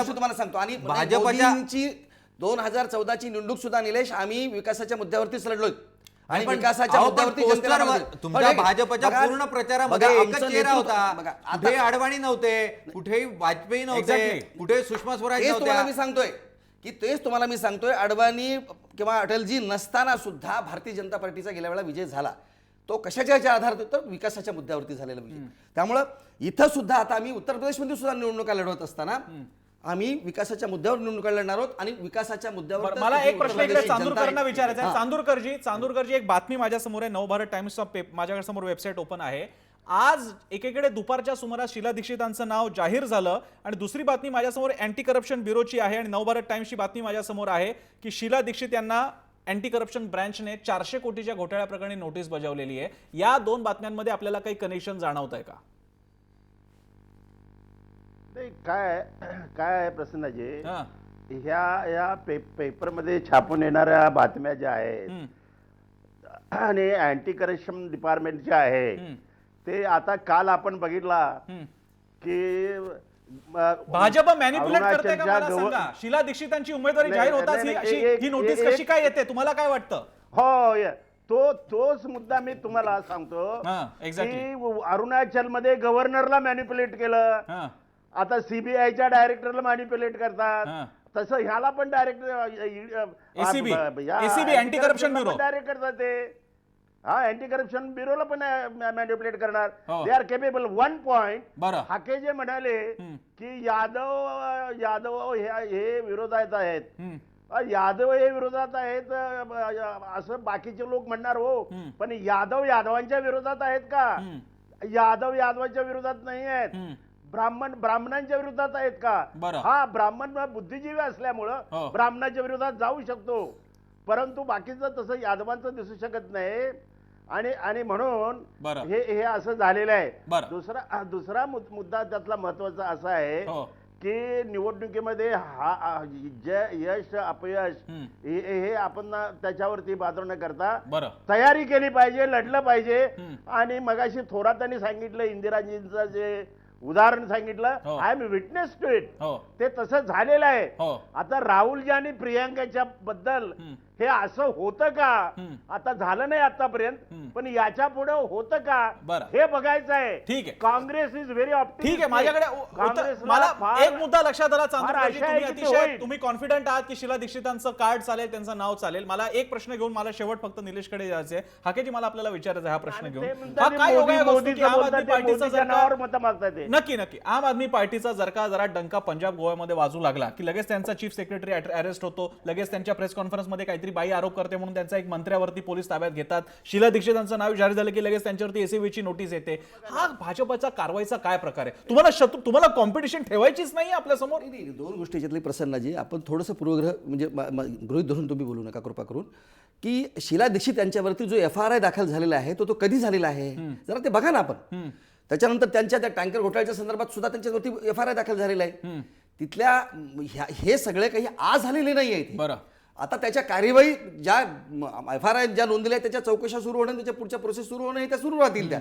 तुम्हाला सांगतो. आणि भाजपच्या 2014ची निवडणूक सुद्धा निलेश आम्ही विकासाच्या मुद्द्यावरतीच लढलोय. आणि विकासाच्या मुद्द्यावरती तुमच्या भाजपच्या पूर्ण प्रचारामध्ये एकच चेहरा होता. कुठे अडवाणी नव्हते, कुठे वाजपेयी नव्हते, कुठे सुषमा स्वराज नव्हत्या. मी सांगतोय की तेच तुम्हाला मी सांगतोय, अडवाणी किंवा अटलजी नसताना सुद्धा भारतीय जनता पार्टीचा गेल्या वेळा विजय झाला. तो कशाच्या आधारात होता? विकासाच्या मुद्द्यावरती झालेला विजय. त्यामुळं इथं सुद्धा आता आम्ही उत्तर प्रदेशमध्ये सुद्धा निवडणुका लढवत असताना आम्ही विकासाच्या मुद्द्यावर निवडणुका लढणार आहोत. आणि विकासाच्या मुद्द्यावर मला एक प्रश्न इकडे चांदूरकरांना विचारायचा आहे. चांदूरकरजी एक बातमी माझ्या समोर आहे, नवभारत टाइम्सचा माझ्याकडे समोर वेबसाईट ओपन आहे. आज एकीकडे दुपारच्या सुमारास शीला दीक्षितांचं नाव जाहीर झालं, आणि दुसरी बातमी माझ्यासमोर अँटी करप्शन ब्युरोची आहे, आणि नवभारत टाइम्सची बातमी माझ्यासमोर आहे की शीला दीक्षित यांना अँटी करप्शन ब्रँचने 400 कोटीच्या घोटाळ्या प्रकरणी नोटीस बजावलेली आहे. या 2 बातम्यांमध्ये आपल्याला काही कनेक्शन जाणवत आहे का? नाही, काय आहे प्रसन्नाजी, ह्या पेपरमध्ये छापून येणाऱ्या बातम्या ज्या आहेत आणि अँटी करप्शन डिपार्टमेंटच्या आहे, ते आता काल आपण बघितला की भाजप मॅनिप्युलेट करते का? मला सांगा, शीला दीक्षितांची उमेदवारी जाहीर होताच ही नोटीस कशी काय येते? तुम्हाला काय वाटतं? हो, तोच मुद्दा मी तुम्हाला सांगतो की अरुणाचल मध्ये गव्हर्नरला मॅनिप्युलेट केलं, आता सीबीआयच्या डायरेक्टरला मॅनिप्युलेट करतात, तसं ह्याला पण director ACB anti corruption bureau direct करतात ते. हा अँटी करप्शन ब्युरोला पण मॅन्युप्युलेट करणार. हो. They are capable. 1 पॉइंट बरं. हाके जे म्हणाले की यादव हे विरोधात आहेत, यादव हे विरोधात आहेत असं बाकीचे लोक म्हणणार हो, पण यादवांच्या विरोधात आहेत का? यादवांच्या विरोधात नाही आहेत. ब्राह्मणांच्या विरोधात आहेत का? बरं. हा ब्राह्मण बुद्धिजीवी असल्यामुळं हो. ब्राह्मणाच्या विरोधात जाऊ शकतो, परंतु बाकीचं तसं यादवांचं दिसू शकत नाही. आणि म्हणून बरं. हे असं झालेलं आहे. बरं. दुसरा मुद्दा त्यातला महत्वाचा असा आहे हो. की निवडणुकीमध्ये जे यश अपयश हे आपण त्याच्यावरती बाजार न करता बरं. तयारी केली पाहिजे, लढलं पाहिजे. आणि मगाशी थोरातांनी सांगितलं, इंदिराजींचं जे उदाहरण सांगितलं, हो. I am witness to it. हो. ते तसं झालेलं आहे. हो. आता राहुलजी आणि प्रियांकाच्या बद्दल हे असं होतं का? आता झालं नाही आतापर्यंत, पण याच्या पुढे होतं का बरं. हे बघायचं आहे. ठीक आहे. काँग्रेस इज व्हेरी ठीक आहे. माझ्याकडे मला एक मुद्दा लक्षात आला, चांदूरकरजी, आशा आहे तुम्ही की ते अतिशय होईल. तुम्ही कॉन्फिडंट आहात की शीला दीक्षितांचं कार्ड चालेल, त्यांचं नाव चालेल. मला एक प्रश्न घेऊन मला शेवट फक्त निलेशकडे जायचं आहे. हाकेजी, मला आपल्याला विचारायचं आहे हा प्रश्न घेऊन. हा काय योगायोग असतो की आम आदमी पार्टीचा जर नावावर मतं मागतात ते. नक्की आम आदमी पार्टीचा जर का जरा डंका पंजाब गोव्यामध्ये वाजू लागला की लगेच त्यांचा चीफ सेक्रेटरी अरेस्ट होतो, लगेच त्यांच्या प्रेस कॉन्फरन्समध्ये काहीतरी बाई आरोप करते म्हणून त्यांचा एक मंत्र्यावरती पोलीस ताब्यात घेतात. शीला दीक्षितांचं नाव जाहीर झालं की लगेच त्यांच्यावरती एसीबीची नोटीस येते. हा भाजपचा कारवाईचा काय प्रकार आहे? तुम्हाला कॉम्पिटिशन ठेवायचीच नाही आपल्या समोर? नाही, 2 गोष्टी याच्यातली प्रसन्नाजी, आपण थोडंसं पूर्वग्रह म्हणजे गृहीत धरून तुम्ही बोलू नका कृपा करून, की शीला दीक्षित यांच्यावरती जो FIR दाखल झालेला आहे तो कधी झालेला आहे जरा ते बघा ना आपण. त्याच्यानंतर त्यांच्या त्या टँकर घोटाळ्याच्या संदर्भात सुद्धा त्यांच्यावरती FIR दाखल झालेला आहे. तिथल्या हे सगळे काही आज झालेले नाही आहेत. बरं. आता त्याच्या कार्यवाही ज्या FIR ज्या नोंदल्या त्याच्या चौकशा सुरू होणं, त्याच्या पुढच्या प्रोसेस सुरू होणं, त्या सुरू राहतील त्या.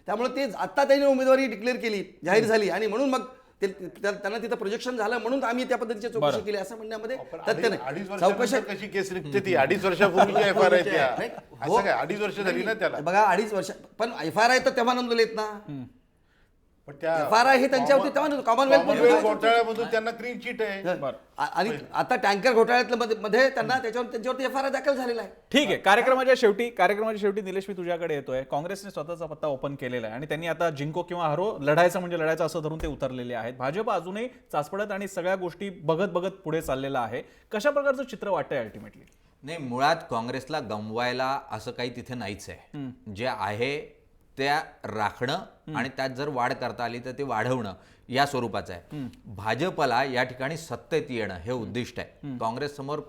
त्यामुळे ते आता त्यांनी उमेदवारी डिक्लेअर केली, जाहीर झाली, आणि म्हणून मग त्यांना तिथं प्रोजेक्शन झालं म्हणून आम्ही त्या पद्धतीची चौकशी केली असं म्हणण्यामध्ये तथ्य नाही. चौकशा कशी केस निघते ती 2.5 वर्षापूर्वीची FIR आहे त्या. असं काय 2.5 वर्ष झाली ना त्याला. बघा 2.5 वर्ष, पण FIR तर तेव्हा नोंदवलेत ना. पण त्या FIR हे त्यांच्यावरती तेव्हा कॉमनवेल्थ घोटाळ्यामधून त्यांना क्लीन चिट आहे. आणि आता टँकर घोटाळ्यातल्या मध्ये त्यांच्यावरती FIR दाखल झालेला आहे. ठीक आहे. कार्यक्रमाच्या शेवटी निलेश, मी तुझ्याकडे येतोय. काँग्रेसने स्वतःचा पत्ता ओपन केलेला आहे आणि त्यांनी आता जिंको किंवा हरो, लढायचं म्हणजे लढायचं असं धरून ते उतरलेले आहेत. भाजप अजूनही चाचपडत आणि सगळ्या गोष्टी बघत पुढे चाललेला आहे. कशा प्रकारचं चित्र वाटतंय अल्टिमेटली? नाही, मुळात काँग्रेसला गमवायला असं काही तिथे नाहीच आहे. जे आहे त्या राखणं आणि त्यात जर वाढ करता आली तर ते वाढवणं या स्वरूपाचं आहे. भाजपला या ठिकाणी सत्तेत येणं हे उद्दिष्ट आहे. काँग्रेस समोर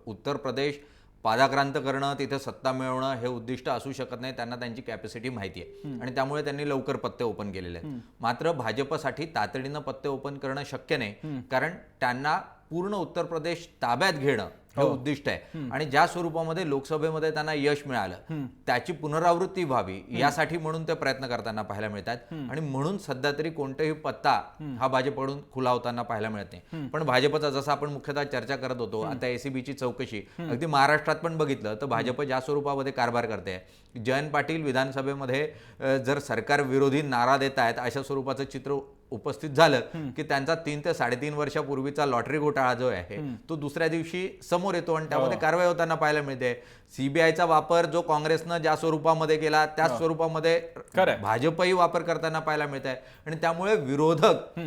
उत्तर प्रदेश पादाक्रांत करणं, तिथे सत्ता मिळवणं हे उद्दिष्ट असू शकत नाही. त्यांना त्यांची कॅपॅसिटी माहिती आहे आणि त्यामुळे त्यांनी लवकर पत्ते ओपन केलेले आहेत. मात्र भाजपसाठी तातडीनं पत्ते ओपन करणं शक्य नाही, कारण त्यांना पूर्ण उत्तर प्रदेश ताब्यात घेणं हे उद्दिष्ट आहे. आणि ज्या स्वरूपामध्ये लोकसभेमध्ये त्यांना यश मिळालं त्याची पुनरावृत्ती व्हावी यासाठी म्हणून ते प्रयत्न करताना पाहायला मिळतात. आणि म्हणून सध्या तरी कोणताही पत्ता हा भाजपकडून खुला होताना पाहायला मिळत नाही. पण भाजपचा जसं आपण मुख्यतः चर्चा करत होतो, आता एसीबीची चौकशी अगदी महाराष्ट्रात पण बघितलं तर भाजप ज्या स्वरूपामध्ये कारभार करते, जयंत पाटील विधानसभेमध्ये जर सरकार विरोधी नारा देत आहेत अशा स्वरूपाचं चित्र उपस्थित झालं की त्यांचा 3 ते 3.5 वर्षापूर्वीचा लॉटरी घोटाळा जो आहे तो दुसऱ्या दिवशी समोर येतो आणि त्यामध्ये कारवाई होताना पाहायला मिळते. सीबीआयचा वापर जो काँग्रेसनं ज्या स्वरूपामध्ये केला त्याच स्वरूपामध्ये भाजपही वापर करताना पाहायला मिळत आहे. आणि त्यामुळे विरोधक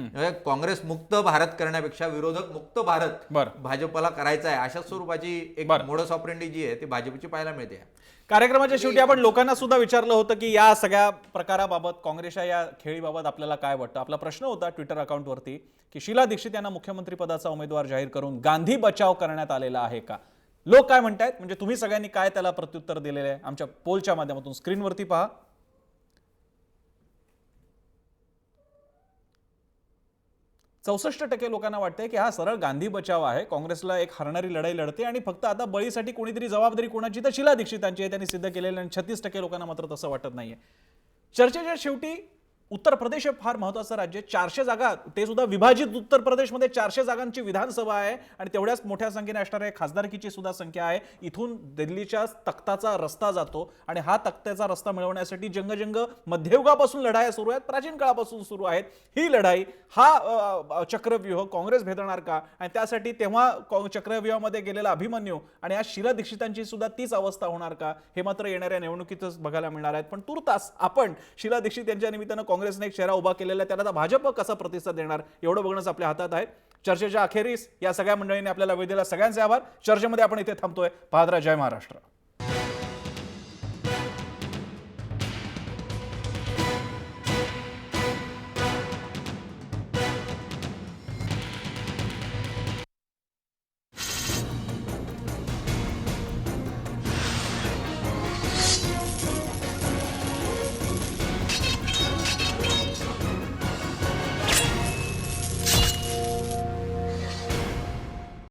काँग्रेस मुक्त भारत करण्यापेक्षा विरोधक मुक्त भारत भाजपला करायचा आहे अशा स्वरूपाची एक मोडस ऑपरेंडी जी आहे ती भाजपची पाहायला मिळते. कार्यक्रमाच्या शेवटी आपण लोकांना सुद्धा विचारलं होतं की या सगळ्या प्रकाराबाबत, काँग्रेसच्या या खेळीबाबत आपल्याला काय वाटतं. आपला प्रश्न होता ट्विटर अकाउंटवरती की शीला दीक्षित यांना मुख्यमंत्री पदाचा उमेदवार जाहीर करून गांधी बचाव करण्यात आलेला आहे का? लोक काय म्हणतायत, म्हणजे तुम्ही सगळ्यांनी काय त्याला प्रत्युत्तर दिलेलं आहे आमच्या पोलच्या माध्यमातून स्क्रीनवरती पहा. 64% लोकांना वाटतंय की हा सरळ गांधी बचाव आहे, काँग्रेसला एक हरणारी लढाई लढते आणि फक्त आता बळीसाठी कोणीतरी जबाबदारी कोणाची तर शीला दीक्षितांची आहे, त्यांनी सिद्ध केलेलं. आणि 36% लोकांना मात्र तसं वाटत नाहीये. चर्चेच्या शेवटी उत्तर प्रदेश हे फार महत्वाचं राज्य आहे. 400 जागा, ते सुद्धा विभाजित उत्तर प्रदेशमध्ये 400 जागांची विधानसभा आहे आणि तेवढ्याच मोठ्या संख्येने असणाऱ्या खासदारकीची सुद्धा संख्या आहे. इथून दिल्लीच्या तख्ताचा रस्ता जातो आणि हा तख्त्याचा रस्ता मिळवण्यासाठी जंग मध्ययुगापासून लढाया सुरू आहेत, प्राचीन काळापासून सुरू आहेत. ही लढाई, हा चक्रव्यूह काँग्रेस भेदणार का? आणि त्यासाठी तेव्हा चक्रव्यूहामध्ये गेलेला अभिमन्यू आणि आज शीला दीक्षितांची सुद्धा तीच अवस्था होणार का? हे मात्र येणाऱ्या निवडणुकीतच बघायला मिळणार आहेत. पण तुर्तास आपण शीला दीक्षित यांच्या निमित्तानं काँग्रेसने एक चेहरा उभा केलेला आहे, त्याला आता भाजप कसा प्रतिसाद देणार एवढं बघणंच आपल्या हातात आहे. चर्चेच्या अखेरीस या सगळ्या मंडळींनी आपल्याला वेळ दिला, सगळ्यांचे आभार. चर्चेमध्ये आपण इथे थांबतोय. पाहत राहा जय महाराष्ट्र.